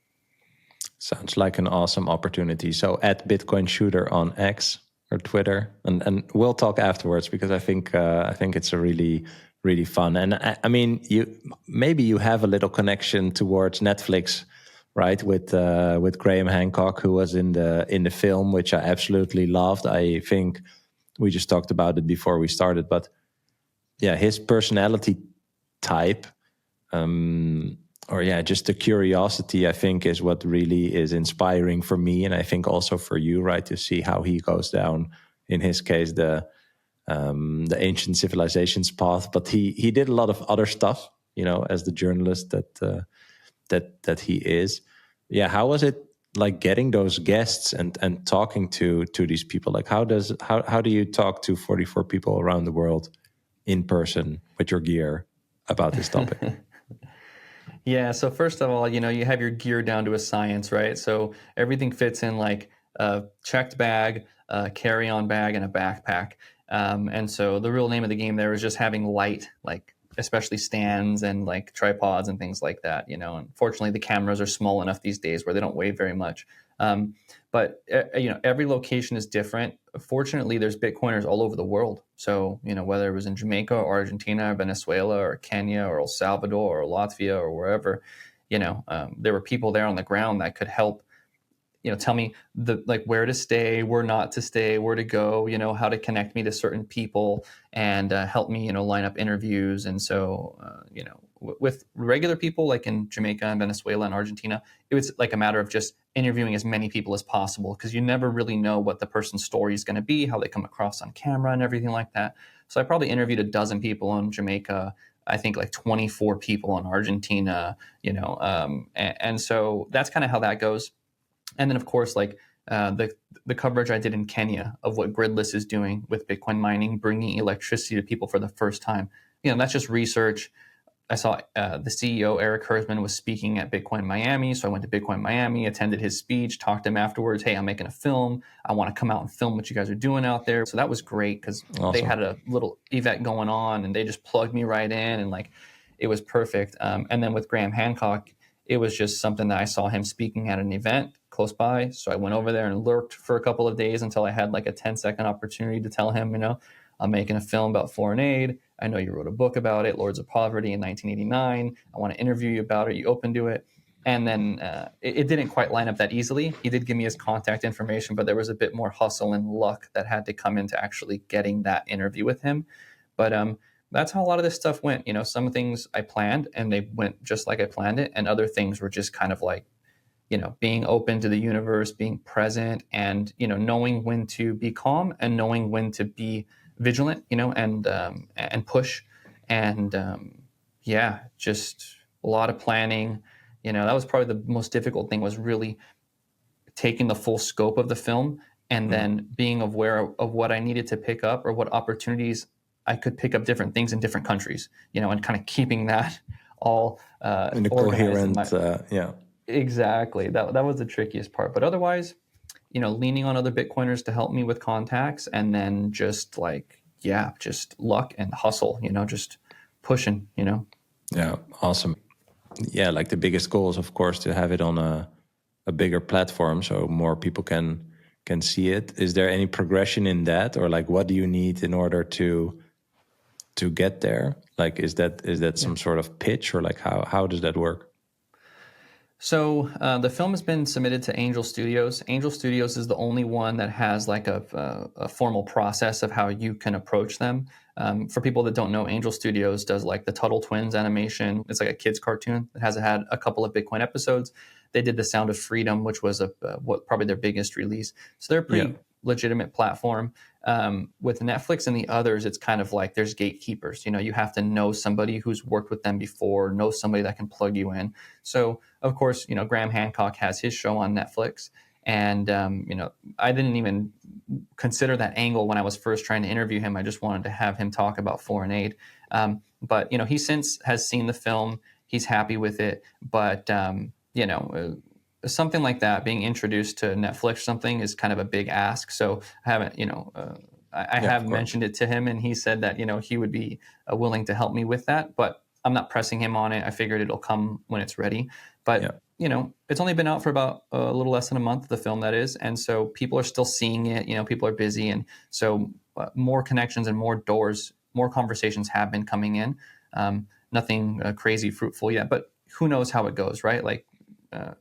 Sounds like an awesome opportunity. So at Bitcoin Shooter on X or Twitter, and we'll talk afterwards, because I think it's a really fun. And I mean, you have a little connection towards Netflix, right? With Graham Hancock, who was in the film, which I absolutely loved. I think we just talked about it before we started, but yeah, his personality type, just the curiosity, I think, is what really is inspiring for me, and I think also for you, right? To see how he goes down, in his case, the ancient civilizations path, but he did a lot of other stuff, as the journalist that he is. Yeah, how was it like getting those guests and talking to these people? Like, how do you talk to 44 people around the world in person with your gear about this topic? Yeah, so first of all, you have your gear down to a science, right? So everything fits in like a checked bag, a carry-on bag, and a backpack. And so the real name of the game there is just having light, like especially stands and like tripods and things like that. And fortunately, the cameras are small enough these days where they don't weigh very much. But every location is different. Fortunately, there's Bitcoiners all over the world. So whether it was in Jamaica or Argentina or Venezuela or Kenya or El Salvador or Latvia or wherever, there were people there on the ground that could help tell me where to stay, where not to stay, where to go, how to connect me to certain people, and help me, line up interviews. And so, with regular people like in Jamaica and Venezuela and Argentina, it was like a matter of just interviewing as many people as possible, because you never really know what the person's story is going to be, how they come across on camera and everything like that. So I probably interviewed a dozen people in Jamaica, I think like 24 people in Argentina, and so that's kind of how that goes. And then, of course, like the coverage I did in Kenya of what Gridless is doing with Bitcoin mining, bringing electricity to people for the first time. That's just research. I saw the CEO, Eric Hersman, was speaking at Bitcoin Miami. So I went to Bitcoin Miami, attended his speech, talked to him afterwards. Hey, I'm making a film. I want to come out and film what you guys are doing out there. So that was great because they had a little event going on and they just plugged me right in and like it was perfect. And then with Graham Hancock, it was just something that I saw him speaking at an event close by. So I went over there and lurked for a couple of days until I had like a 10-second opportunity to tell him, I'm making a film about foreign aid. I know you wrote a book about it, Lords of Poverty in 1989. I want to interview you about it. You open to it. And then it didn't quite line up that easily. He did give me his contact information, but there was a bit more hustle and luck that had to come into actually getting that interview with him. But that's how a lot of this stuff went. Some things I planned and they went just like I planned it. And other things were just kind of like, being open to the universe, being present and, knowing when to be calm and knowing when to be vigilant, and push. And just a lot of planning. That was probably the most difficult thing, was really taking the full scope of the film and then being aware of what I needed to pick up or what opportunities I could pick up different things in different countries, and kind of keeping that all in a coherent, Exactly. That was the trickiest part. But otherwise, leaning on other Bitcoiners to help me with contacts and then just just luck and hustle, just pushing, Yeah, awesome. Yeah, like the biggest goal is, of course, to have it on a bigger platform so more people can see it. Is there any progression in that, or like what do you need in order to get there? Like, is that some sort of pitch, or like how does that work? So the film has been submitted to Angel Studios. Angel Studios is the only one that has like a formal process of how you can approach them. For people that don't know, Angel Studios does like the Tuttle Twins animation. It's like a kid's cartoon. It has had a couple of Bitcoin episodes. They did The Sound of Freedom, which was probably their biggest release. So they're a pretty legitimate platform. With Netflix and the others, it's kind of like there's gatekeepers. You have to know somebody who's worked with them before, know somebody that can plug you in. So of course, Graham Hancock has his show on Netflix. And, I didn't even consider that angle when I was first trying to interview him. I just wanted to have him talk about foreign aid. But, he since has seen the film. He's happy with it. But, something like that, being introduced to Netflix, something is kind of a big ask. So I haven't, I have mentioned it to him and he said that, he would be willing to help me with that. But I'm not pressing him on it. I figured it'll come when it's ready. But, it's only been out for about a little less than a month, the film that is. And so people are still seeing it, people are busy. And so more connections and more doors, more conversations have been coming in. Nothing crazy fruitful yet, but who knows how it goes, right? Like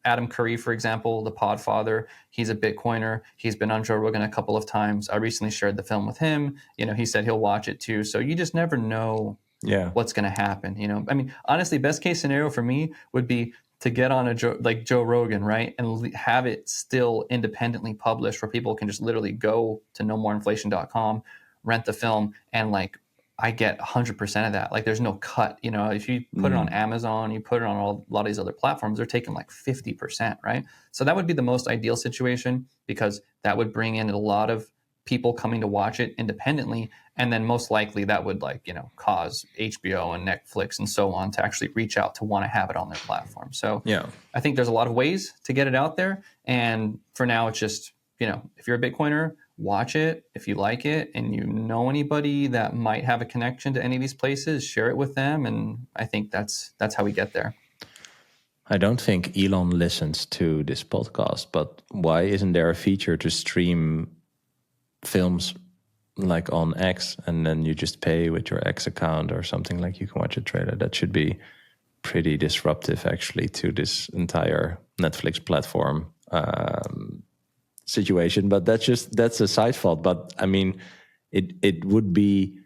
Adam Curry, for example, the Podfather, he's a Bitcoiner. He's been on Joe Rogan a couple of times. I recently shared the film with him. He said he'll watch it too. So you just never know what's going to happen. I mean, honestly, best case scenario for me would be to get on like Joe Rogan, right? And have it still independently published where people can just literally go to nomoreinflation.com, rent the film, and like I get 100% of that. Like there's no cut, if you put it on Amazon, you put it on a lot of these other platforms, they're taking like 50%, right? So that would be the most ideal situation because that would bring in a lot of people coming to watch it independently. And then most likely that would cause HBO and Netflix and so on to actually reach out to want to have it on their platform. So I think there's a lot of ways to get it out there. And for now, it's just, if you're a Bitcoiner, watch it. If you like it and you know anybody that might have a connection to any of these places, share it with them. And I think that's how we get there. I don't think Elon listens to this podcast, but why isn't there a feature to stream films like on X and then you just pay with your X account or something, like you can watch a trailer? That should be pretty disruptive actually to this entire Netflix platform situation. But that's a side fault. But I mean, it would be,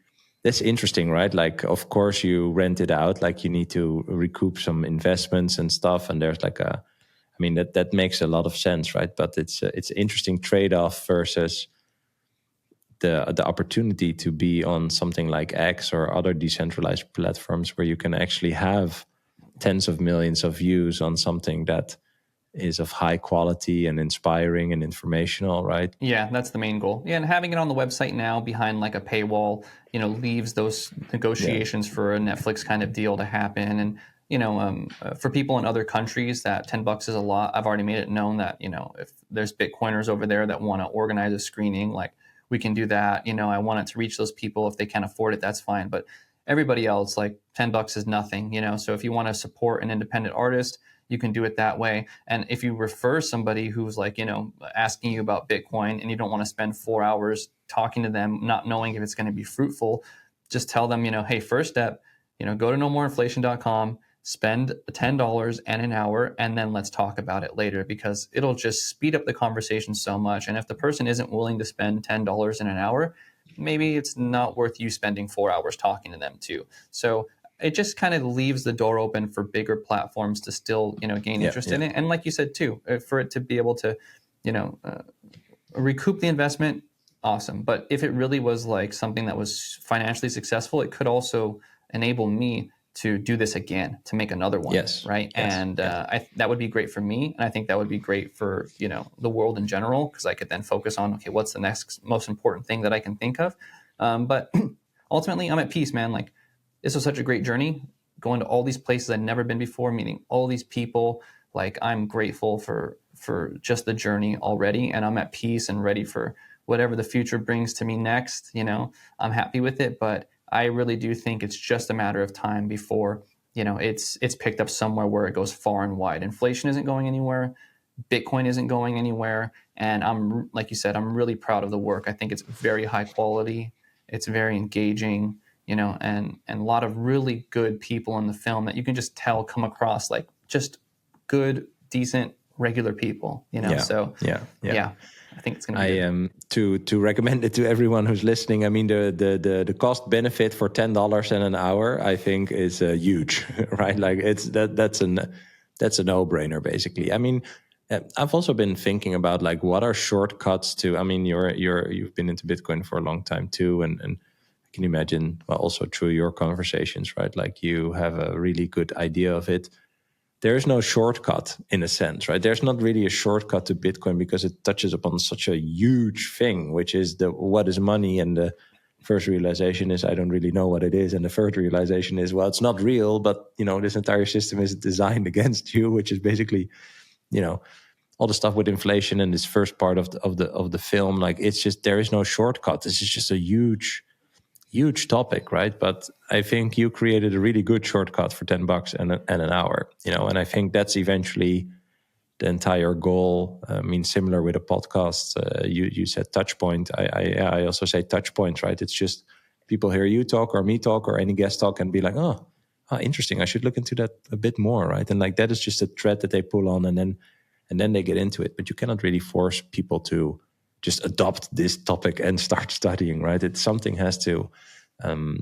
that's interesting, right? Like, of course you rent it out, like you need to recoup some investments and stuff. And there's that makes a lot of sense, right? But it's an interesting trade-off versus the opportunity to be on something like X or other decentralized platforms where you can actually have tens of millions of views on something that is of high quality and inspiring and informational, right? Yeah, that's the main goal. Yeah, and having it on the website now behind like a paywall, leaves those Yeah. negotiations for a Netflix kind of deal to happen. And for people in other countries, that $10 is a lot. I've already made it known that if there's Bitcoiners over there that want to organize a screening, like we can do that. I want it to reach those people. If they can't afford it, that's fine. But everybody else, like $10 is nothing. So if you want to support an independent artist, you can do it that way. And if you refer somebody who's like, asking you about Bitcoin and you don't want to spend 4 hours talking to them, not knowing if it's going to be fruitful, just tell them, hey, first step, go to nomoreinflation.com, spend $10 and an hour, and then let's talk about it later, because it'll just speed up the conversation so much. And if the person isn't willing to spend $10 in an hour, maybe it's not worth you spending 4 hours talking to them too. So it just kind of leaves the door open for bigger platforms to still, gain interest in it. And like you said too, for it to be able to, recoup the investment, awesome. But if it really was like something that was financially successful, it could also enable me to do this again, to make another one. Yes. Right. Yes. And that would be great for me. And I think that would be great for, the world in general, because I could then focus on, okay, what's the next most important thing that I can think of? But ultimately, I'm at peace, man. Like, this was such a great journey, going to all these places I'd never been before, meeting all these people. Like, I'm grateful for just the journey already, and I'm at peace and ready for whatever the future brings to me next. I'm happy with it, but I really do think it's just a matter of time before it's picked up somewhere where it goes far and wide. Inflation isn't going anywhere, Bitcoin isn't going anywhere, and I'm, like you said, I'm really proud of the work. I think it's very high quality, it's very engaging, and a lot of really good people in the film that you can just tell come across like just good, decent, regular people. So yeah, I think it's going to be good. To recommend it to everyone who's listening. I mean, the cost benefit for $10 in an hour, I think, is huge, right? Like that's a no-brainer, basically. I mean, I've also been thinking about like what are shortcuts to. I mean, you've been into Bitcoin for a long time too, and I can imagine, well, also through your conversations, right? Like you have a really good idea of it. There is no shortcut in a sense, right? There's not really a shortcut to Bitcoin because it touches upon such a huge thing, which is what is money. And the first realization is I don't really know what it is. And the third realization is, well, it's not real, but this entire system is designed against you, which is basically, all the stuff with inflation and this first part of the film. Like, it's just, there is no shortcut. This is just a huge topic, right? But I think you created a really good shortcut for $10 and an hour, and I think that's eventually the entire goal. I mean, similar with a podcast, you said touch point. I also say touch points, right? It's just people hear you talk or me talk or any guest talk and be like, oh, interesting. I should look into that a bit more, right? And like that is just a thread that they pull on, and then they get into it. But you cannot really force people to just adopt this topic and start studying, right? Something has to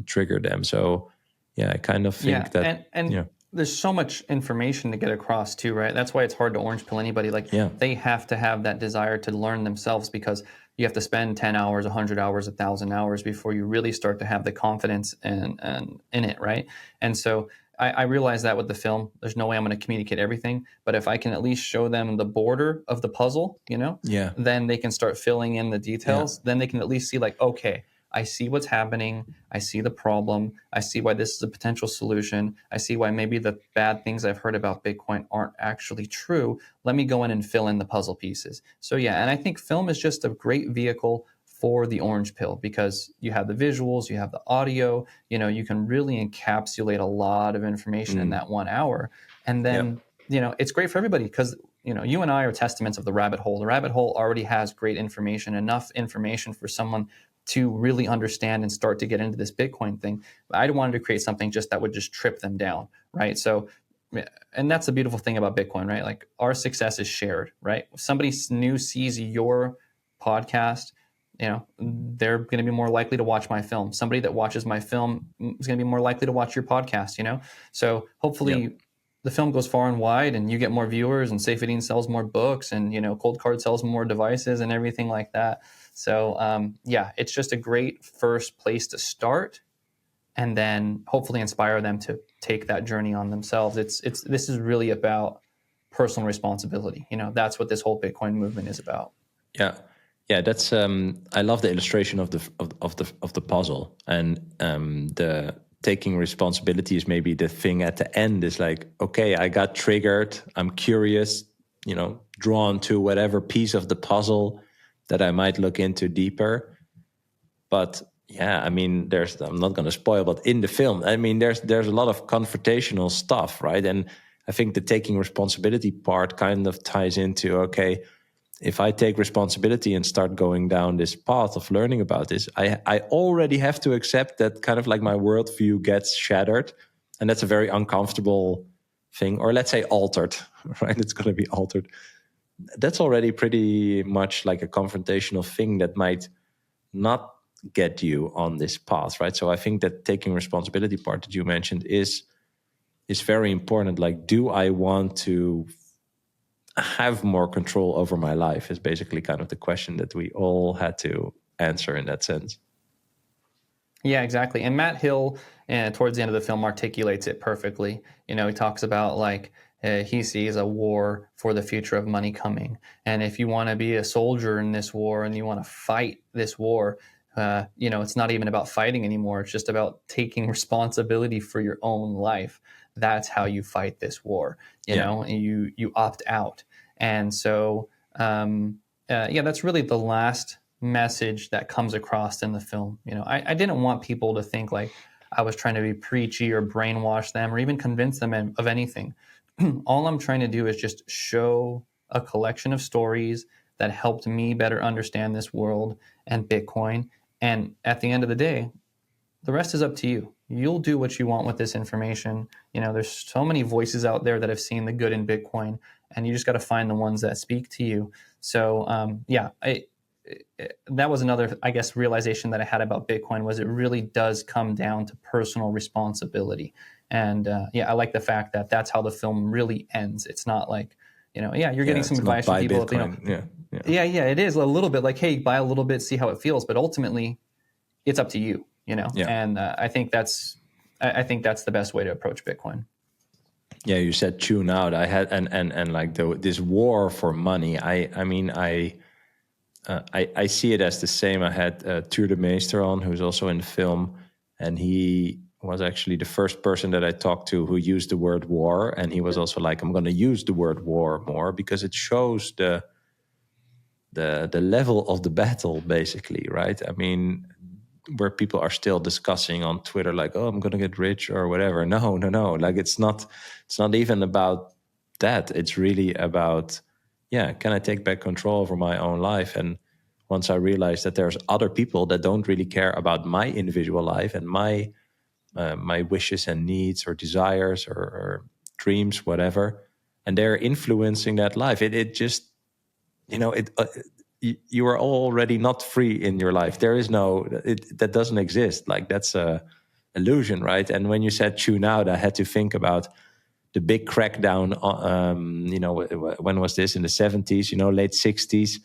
trigger them. So yeah, I kind of think that and there's so much information to get across too, right? That's why it's hard to orange pill anybody. Like, they have to have that desire to learn themselves, because you have to spend 10 hours, 100 hours, 1,000 hours before you really start to have the confidence and in it, right? And so I realize that with the film, there's no way I'm going to communicate everything, but if I can at least show them the border of the puzzle, then they can start filling in the details. Then they can at least see like, okay, I see what's happening. I see the problem. I see why this is a potential solution. I see why maybe the bad things I've heard about Bitcoin aren't actually true. Let me go in and fill in the puzzle pieces. So yeah, and I think film is just a great vehicle for the orange pill, because you have the visuals, you have the audio, you can really encapsulate a lot of information in that 1 hour. And then, it's great for everybody, because, you and I are testaments of the rabbit hole. The rabbit hole already has great information, enough information for someone to really understand and start to get into this Bitcoin thing. I wanted to create something just that would just trip them down, right? So, and that's the beautiful thing about Bitcoin, right? Like, our success is shared, right? If somebody new sees your podcast, they're going to be more likely to watch my film. Somebody that watches my film is going to be more likely to watch your podcast, So hopefully the film goes far and wide, and you get more viewers, and Saifedean sells more books, and, Cold Card sells more devices and everything like that. So it's just a great first place to start, and then hopefully inspire them to take that journey on themselves. This is really about personal responsibility. That's what this whole Bitcoin movement is about. Yeah, yeah. That's I love the illustration of the puzzle, and the taking responsibility is maybe the thing at the end. Is like, okay, I got triggered. I'm curious, drawn to whatever piece of the puzzle that I might look into deeper. But yeah, I mean, I'm not going to spoil, but in the film, I mean, there's a lot of confrontational stuff, right? And I think the taking responsibility part kind of ties into, okay, if I take responsibility and start going down this path of learning about this, I already have to accept that kind of like my worldview gets shattered. And that's a very uncomfortable thing, or let's say altered, right? It's going to be altered. That's already pretty much like a confrontational thing that might not get you on this path, right? So I think that taking responsibility part that you mentioned is very important. Like, do I want to have more control over my life is basically kind of the question that we all had to answer in that sense. Yeah, exactly. And Matt Hill, towards the end of the film, articulates it perfectly. He talks about like he sees a war for the future of money coming, and if you want to be a soldier in this war and you want to fight this war, it's not even about fighting anymore. It's just about taking responsibility for your own life. That's how you fight this war. You opt out, and so that's really the last message that comes across in the film. I didn't want people to think like I was trying to be preachy or brainwash them or even convince them of anything. All I'm trying to do is just show a collection of stories that helped me better understand this world and Bitcoin. And at the end of the day, the rest is up to you. You'll do what you want with this information. There's so many voices out there that have seen the good in Bitcoin, and you just got to find the ones that speak to you. So that was another, I guess, realization that I had about Bitcoin was it really does come down to personal responsibility. And I like the fact that that's how the film really ends. It's not like, you're getting some advice from people. Bitcoin. It is a little bit like, hey, buy a little bit, see how it feels. But ultimately, it's up to you, And I think that's the best way to approach Bitcoin. Yeah, you said tune out. I had and like this war for money. I see it as the same. I had Tuur de Meester on, who's also in the film, and he was actually the first person that I talked to who used the word war, and he was also like, I'm going to use the word war more because it shows the level of the battle, basically, right? I mean, where people are still discussing on Twitter, like, oh, I'm going to get rich or whatever. No. Like, it's not even about that. It's really about, can I take back control over my own life? And once I realized that there's other people that don't really care about my individual life and my wishes and needs or desires or dreams, whatever, and they're influencing that life, it just, you are already not free in your life. There is that doesn't exist. Like, that's a illusion, right? And when you said tune out, I had to think about the big crackdown. When was this? In the 70s, late 60s.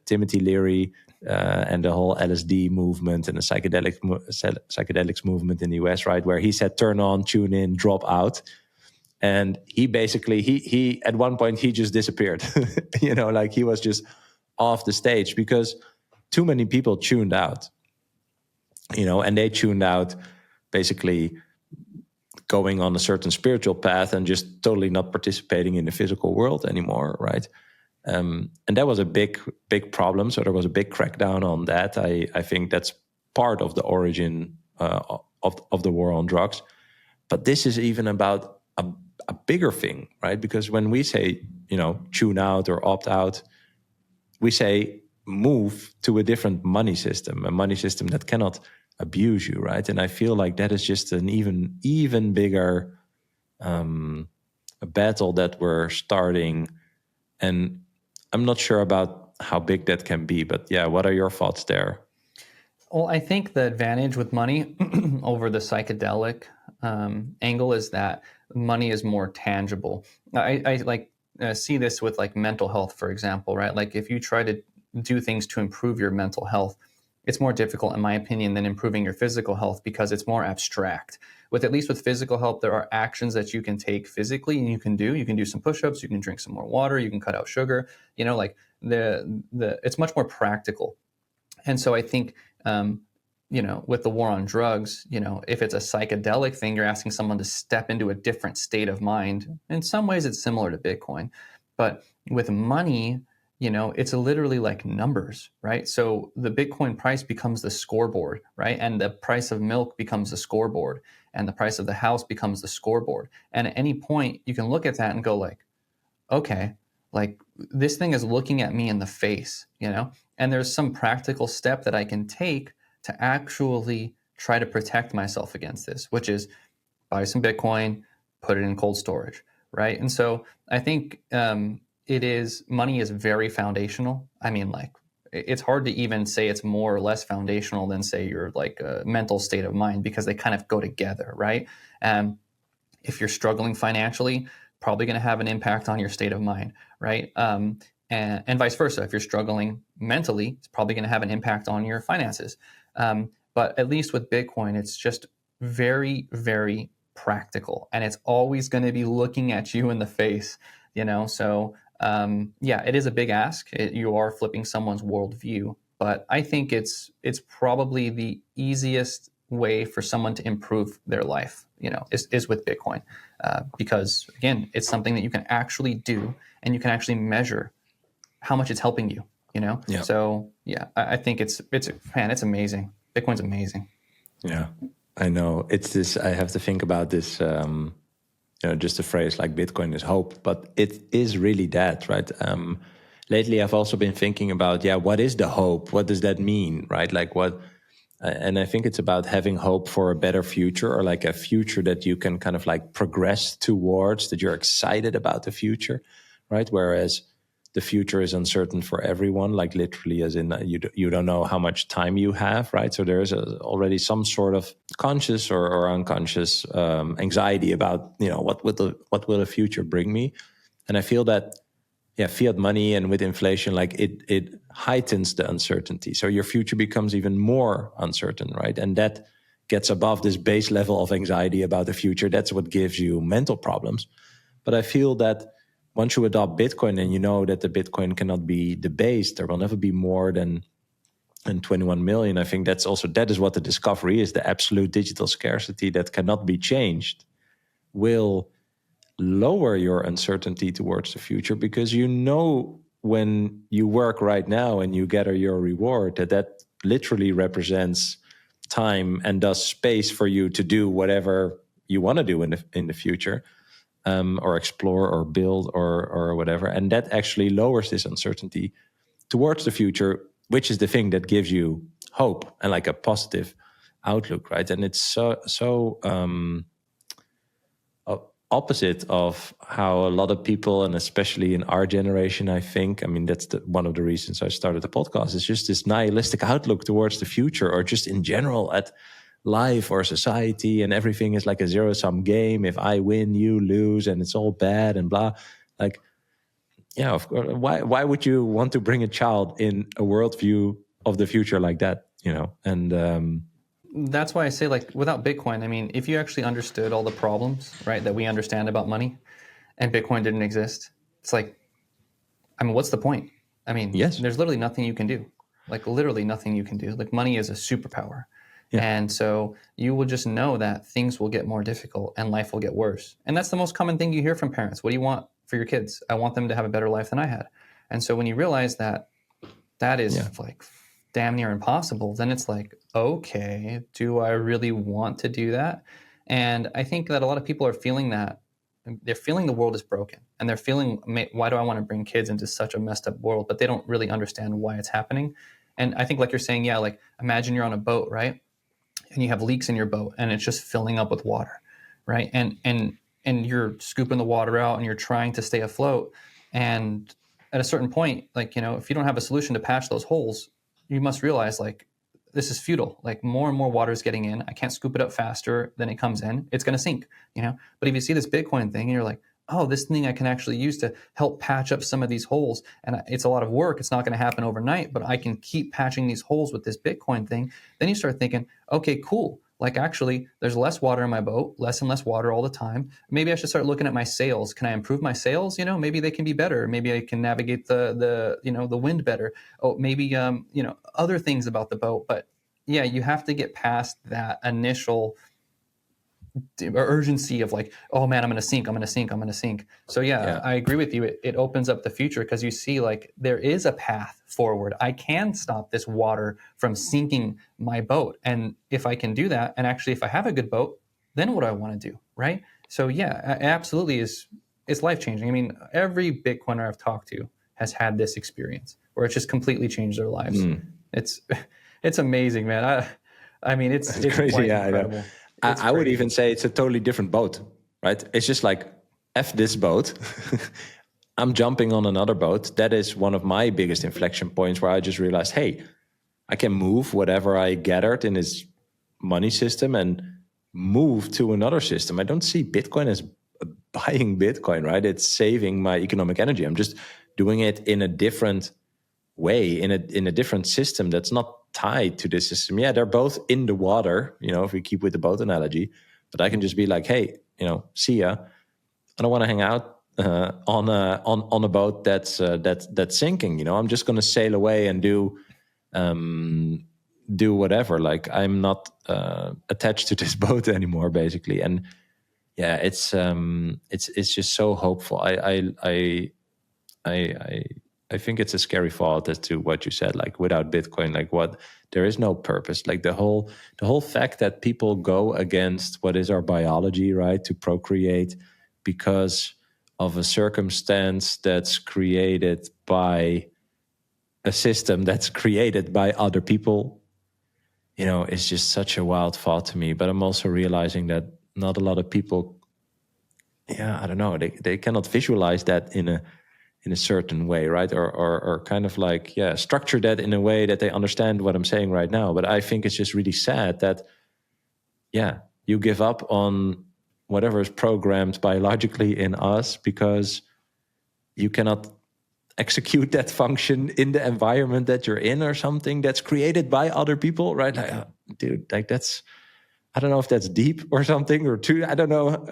Timothy Leary and the whole LSD movement and the psychedelics movement in the US, right? Where he said, turn on, tune in, drop out. And he basically, he at one point, he just disappeared. Like he was just off the stage because too many people tuned out, and they tuned out basically going on a certain spiritual path and just totally not participating in the physical world anymore, right? And that was a big problem. So there was a big crackdown on that. I think that's part of the origin of the war on drugs. But this is even about a bigger thing, right? Because when we say, tune out or opt out, we say move to a different money system, a money system that cannot abuse you, right? And I feel like that is just an even bigger a battle that we're starting. And I'm not sure about how big that can be, but yeah, what are your thoughts there? Well, I think the advantage with money over the psychedelic angle is that money is more tangible. I see this with like mental health, for example, right? Like if you try to do things to improve your mental health, it's more difficult, in my opinion, than improving your physical health because it's more abstract. At least with physical health, there are actions that you can take physically and you can do. You can do some push-ups, you can drink some more water, you can cut out sugar. Like it's much more practical. And so I think, with the war on drugs, if it's a psychedelic thing, you're asking someone to step into a different state of mind. In some ways, it's similar to Bitcoin. But with money, it's literally like numbers, right? So the Bitcoin price becomes the scoreboard, right? And the price of milk becomes the scoreboard. And the price of the house becomes the scoreboard. And at any point, you can look at that and go like, okay, like this thing is looking at me in the face, and there's some practical step that I can take to actually try to protect myself against this, which is buy some Bitcoin, put it in cold storage, right? And so I think money is very foundational. I mean, like it's hard to even say it's more or less foundational than say your like mental state of mind, because they kind of go together, right? If you're struggling financially, probably going to have an impact on your state of mind, right? And vice versa. If you're struggling mentally, it's probably going to have an impact on your finances. But at least with Bitcoin, it's just very, very practical, and it's always going to be looking at you in the face, So it is a big ask. You are flipping someone's worldview, but I think it's probably the easiest way for someone to improve their life, is with Bitcoin, because again, it's something that you can actually do, and you can actually measure how much it's helping you. Yeah. So I think it's amazing. Bitcoin's amazing. Yeah, I know. It's this. I have to think about this. Just a phrase like Bitcoin is hope, but it is really that, right? Lately, I've also been thinking about, what is the hope? What does that mean, right? Like what? And I think it's about having hope for a better future, or like a future that you can kind of like progress towards, that you're excited about the future, right? Whereas the future is uncertain for everyone, like literally as in you don't know how much time you have, right? So there is already some sort of conscious or unconscious anxiety about, what will the future bring me? And I feel that, fiat money and with inflation, like it heightens the uncertainty. So your future becomes even more uncertain, right? And that gets above this base level of anxiety about the future. That's what gives you mental problems. But I feel that once you adopt Bitcoin and you know that the Bitcoin cannot be debased, there will never be more than 21 million. I think that is what the discovery is. The absolute digital scarcity that cannot be changed will lower your uncertainty towards the future, because when you work right now and you gather your reward, that literally represents time and thus space for you to do whatever you want to do in the future, or explore or build or whatever. And that actually lowers this uncertainty towards the future, which is the thing that gives you hope and like a positive outlook, right? And it's so opposite of how a lot of people, and especially in our generation, I think, I mean, that's one of the reasons I started the podcast, is just this nihilistic outlook towards the future, or just in general at life or society, and everything is like a zero-sum game. If I win, you lose, and it's all bad and blah. Like, of course, why would you want to bring a child in a worldview of the future like that, And that's why I say, like, without Bitcoin, I mean, if you actually understood all the problems, right, that we understand about money, and Bitcoin didn't exist, it's like, I mean, what's the point? I mean, yes, there's literally nothing you can do. Like, literally nothing you can do. Like, money is a superpower. And so you will just know that things will get more difficult and life will get worse. And that's the most common thing you hear from parents. What do you want for your kids? I want them to have a better life than I had. And so when you realize that that is like damn near impossible, then it's like, okay, do I really want to do that? And I think that a lot of people are feeling that. They're feeling the world is broken, and they're feeling, why do I want to bring kids into such a messed up world? But they don't really understand why it's happening. And I think, like you're saying, like imagine you're on a boat, right? And you have leaks in your boat, and it's just filling up with water, right? And you're scooping the water out, and you're trying to stay afloat. And at a certain point, like, if you don't have a solution to patch those holes, you must realize, like, this is futile. Like, more and more water is getting in. I can't scoop it up faster than it comes in. It's going to sink, But if you see this Bitcoin thing and you're like, oh, this thing I can actually use to help patch up some of these holes. And it's a lot of work. It's not going to happen overnight, but I can keep patching these holes with this Bitcoin thing. Then you start thinking, okay, cool. Like actually, there's less water in my boat, less and less water all the time. Maybe I should start looking at my sails. Can I improve my sails? Maybe they can be better. Maybe I can navigate the wind better. Oh, maybe other things about the boat. But yeah, you have to get past that initial urgency of like, oh man, I'm going to sink. So yeah, I agree with you. It opens up the future because you see like there is a path forward. I can stop this water from sinking my boat. And if I can do that, and actually if I have a good boat, then what do I want to do? Right. So yeah, it absolutely it's life changing. I mean, every Bitcoiner I've talked to has had this experience where it's just completely changed their lives. It's amazing, man. I mean, it's crazy. quite Yeah, incredible. I would even say it's a totally different boat, right? It's just like, F this boat. I'm jumping on another boat. That is one of my biggest inflection points where I just realized, hey, I can move whatever I gathered in this money system and move to another system. I don't see Bitcoin as buying Bitcoin, right? It's saving my economic energy. I'm just doing it in a different way, in a different system that's not tied to this system. Yeah, they're both in the water, if we keep with the boat analogy, but I can just be like, hey, see ya. I don't want to hang out on a boat that's sinking. I'm just going to sail away and do whatever. Like, I'm not attached to this boat anymore, basically. And yeah, it's just so hopeful. I think it's a scary thought as to what you said, like without Bitcoin, like there is no purpose. Like the whole fact that people go against what is our biology, right, to procreate because of a circumstance that's created by a system that's created by other people, it's just such a wild thought to me. But I'm also realizing that not a lot of people, I don't know, they cannot visualize that in a certain way, right? Or kind of like, structure that in a way that they understand what I'm saying right now. But I think it's just really sad that, you give up on whatever is programmed biologically in us because you cannot execute that function in the environment that you're in or something that's created by other people, right? Like, dude, like I don't know if that's deep or something or too, I don't know.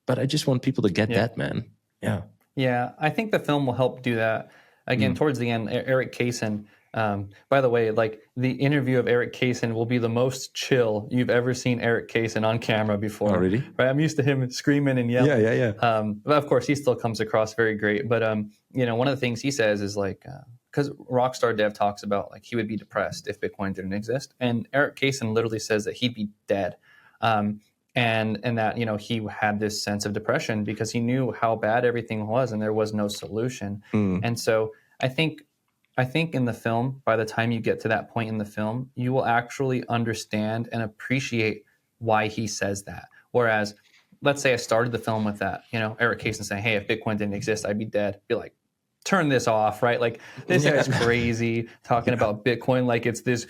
But I just want people to get that, man. Yeah. Yeah, I think the film will help do that. Again, towards the end, Eric Kaysen. By the way, like the interview of Eric Kaysen will be the most chill you've ever seen Eric Kaysen on camera before. Oh, really? Right? I'm used to him screaming and yelling. Yeah. But of course, he still comes across very great. But one of the things he says is like, because Rockstar Dev talks about like he would be depressed if Bitcoin didn't exist, and Eric Kaysen literally says that he'd be dead. And that he had this sense of depression because he knew how bad everything was and there was no solution. And so I think in the film, by the time you get to that point in the film, you will actually understand and appreciate why he says that. Whereas, let's say I started the film with that, Eric Kaysen saying, "Hey, if Bitcoin didn't exist, I'd be dead." Be like, turn this off, right? Like this guy's crazy talking about Bitcoin like it's this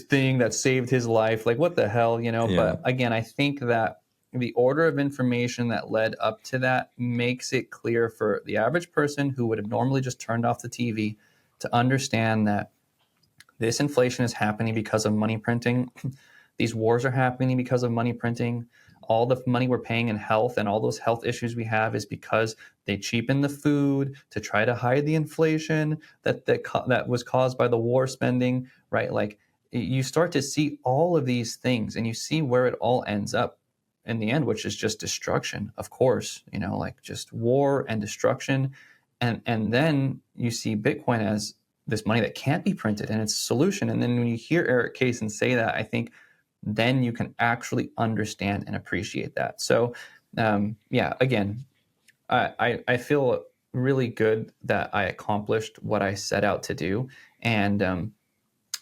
thing that saved his life. Like what the hell, But again, I think that the order of information that led up to that makes it clear for the average person who would have normally just turned off the TV to understand that this inflation is happening because of money printing. These wars are happening because of money printing. All the money we're paying in health and all those health issues we have is because they cheapen the food to try to hide the inflation that was caused by the war spending, right? Like you start to see all of these things and you see where it all ends up in the end, which is just destruction, of course, like just war and destruction. And then you see Bitcoin as this money that can't be printed and it's a solution. And then when you hear Eric Kaysen say that, I think then you can actually understand and appreciate that. So, again, I feel really good that I accomplished what I set out to do. And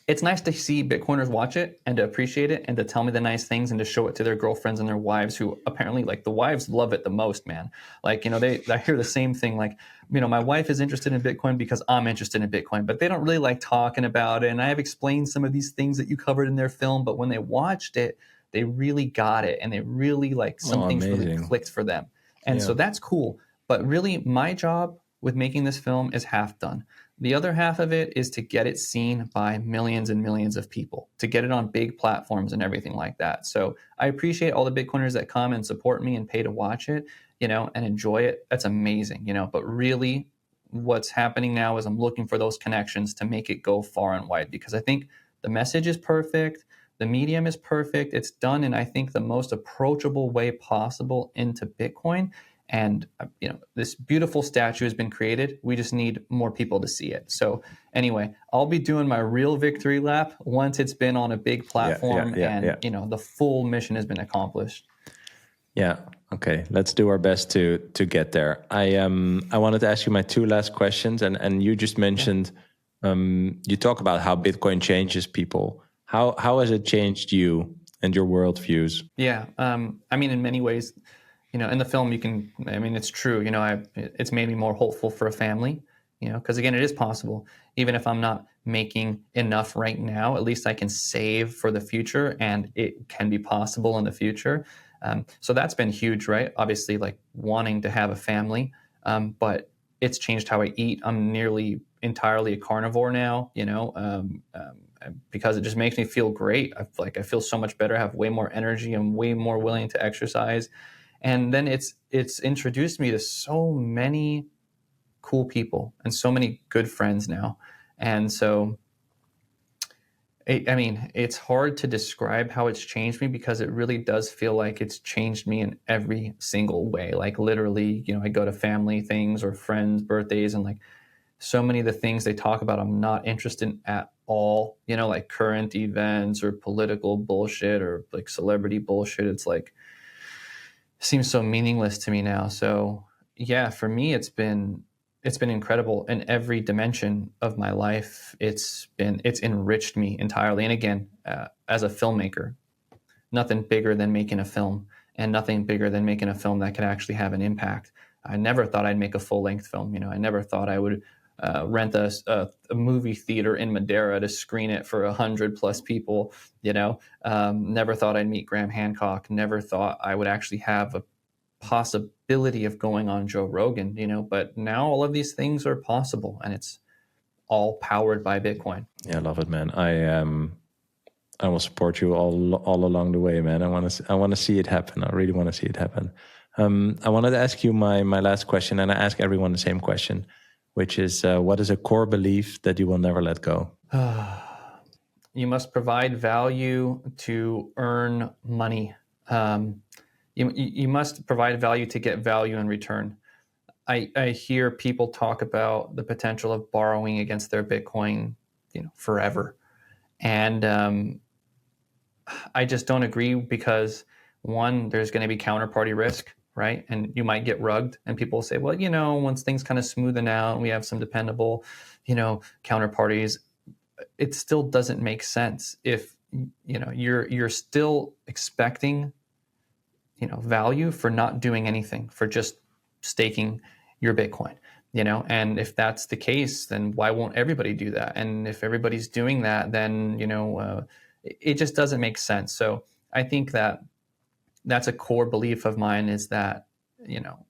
it's nice to see Bitcoiners watch it and to appreciate it and to tell me the nice things and to show it to their girlfriends and their wives who apparently like the wives love it the most, man. Like, I hear the same thing. Like, my wife is interested in Bitcoin because I'm interested in Bitcoin, but they don't really like talking about it. And I have explained some of these things that you covered in their film, but when they watched it, they really got it. And they really some things really clicked for them. And so that's cool. But really, my job with making this film is half done. The other half of it is to get it seen by millions and millions of people, to get it on big platforms and everything like that. So I appreciate all the Bitcoiners that come and support me and pay to watch it, and enjoy it. That's amazing, but really what's happening now is I'm looking for those connections to make it go far and wide, because I think the message is perfect. The medium is perfect. It's done in, I think, the most approachable way possible into Bitcoin. And, this beautiful statue has been created. We just need more people to see it. So anyway, I'll be doing my real victory lap once it's been on a big platform and the full mission has been accomplished. Yeah. Okay. Let's do our best to get there. I wanted to ask you my two last questions, and you just mentioned you talk about how Bitcoin changes people. How has it changed you and your worldviews? Yeah. In many ways, in the film it's true. It's made me more hopeful for a family. Because again, it is possible. Even if I'm not making enough right now, at least I can save for the future, and it can be possible in the future. So that's been huge, right? Obviously, like wanting to have a family, but it's changed how I eat. I'm nearly entirely a carnivore now, because it just makes me feel great. I feel so much better, have way more energy, I'm way more willing to exercise. And then it's introduced me to so many cool people and so many good friends now. And so it's hard to describe how it's changed me, because it really does feel like it's changed me in every single way. Like literally, I go to family things or friends' birthdays, and like so many of the things they talk about, I'm not interested in at all, like current events or political bullshit or like celebrity bullshit. It's like, seems so meaningless to me now. So yeah, for me, it's been incredible in every dimension of my life. It's enriched me entirely. And again, as a filmmaker, nothing bigger than making a film, and nothing bigger than making a film that could actually have an impact. I never thought I'd make a full-length film. I never thought I would rent a movie theater in Madeira to screen it for 100+ people. Never thought I'd meet Graham Hancock. Never thought I would actually have a possibility of going on Joe Rogan. But now all of these things are possible, and it's all powered by Bitcoin. Yeah, I love it, man. I will support you all along the way, man. I want to see it happen. I really want to see it happen. I wanted to ask you my last question, and I ask everyone the same question, which is, what is a core belief that you will never let go? You must provide value to earn money. You must provide value to get value in return. I hear people talk about the potential of borrowing against their Bitcoin, forever. And I just don't agree, because one, there's going to be counterparty risk, right? And you might get rugged, and people will say, well, once things kind of smoothen out and we have some dependable, counterparties, it still doesn't make sense if, you're still expecting, value for not doing anything, for just staking your Bitcoin, and if that's the case, then why won't everybody do that? And if everybody's doing that, then, it just doesn't make sense. So I think that's a core belief of mine, is that,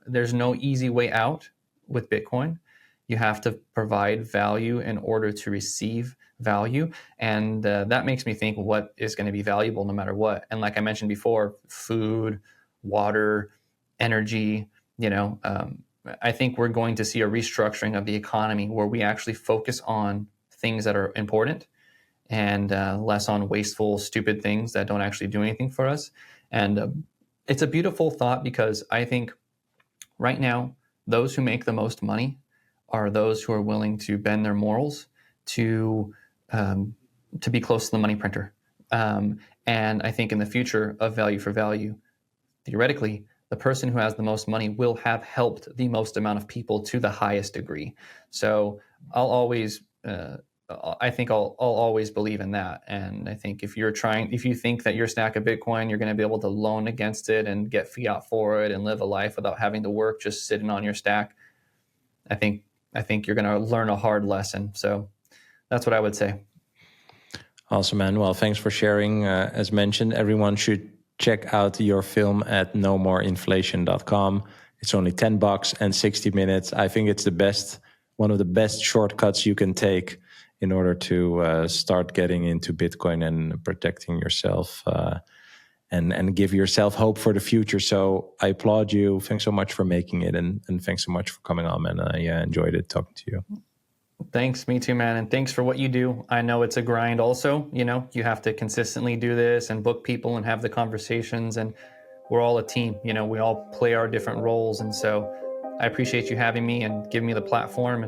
there's no easy way out with Bitcoin. You have to provide value in order to receive value. And that makes me think, what is going to be valuable no matter what? And like I mentioned before, food, water, energy, I think we're going to see a restructuring of the economy where we actually focus on things that are important, and less on wasteful, stupid things that don't actually do anything for us. And it's a beautiful thought, because I think right now, those who make the most money are those who are willing to bend their morals to be close to the money printer. And I think in the future of value for value, theoretically, the person who has the most money will have helped the most amount of people to the highest degree. So I think I'll always believe in that. And I think if you think that your stack of Bitcoin, you're going to be able to loan against it and get fiat for it and live a life without having to work, just sitting on your stack, I think you're going to learn a hard lesson. So that's what I would say. Awesome, man. Well, thanks for sharing. As mentioned, everyone should check out your film at nomoreinflation.com. It's only $10 and 60 minutes. I think it's one of the best shortcuts you can take in order to start getting into Bitcoin and protecting yourself and give yourself hope for the future. So I applaud you. Thanks so much for making it, and thanks so much for coming on, man. I enjoyed it talking to you. Thanks, me too, man. And thanks for what you do. I know it's a grind also, you have to consistently do this and book people and have the conversations, and we're all a team, we all play our different roles. And so I appreciate you having me and giving me the platform.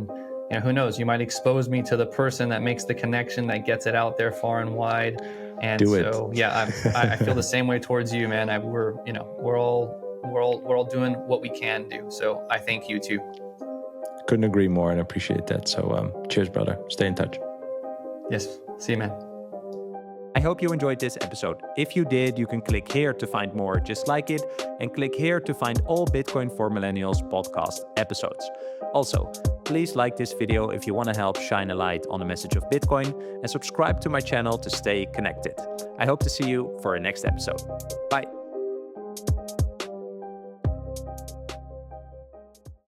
And who knows, you might expose me to the person that makes the connection that gets it out there far and wide. And do so, it. yeah, I feel the same way towards you, man. We're all doing what we can do. So I thank you too. Couldn't agree more, and appreciate that. So cheers, brother. Stay in touch. Yes. See you, man. I hope you enjoyed this episode. If you did, you can click here to find more just like it, and click here to find all Bitcoin for Millennials podcast episodes. Also, please like this video if you want to help shine a light on the message of Bitcoin, and subscribe to my channel to stay connected. I hope to see you for our next episode. Bye.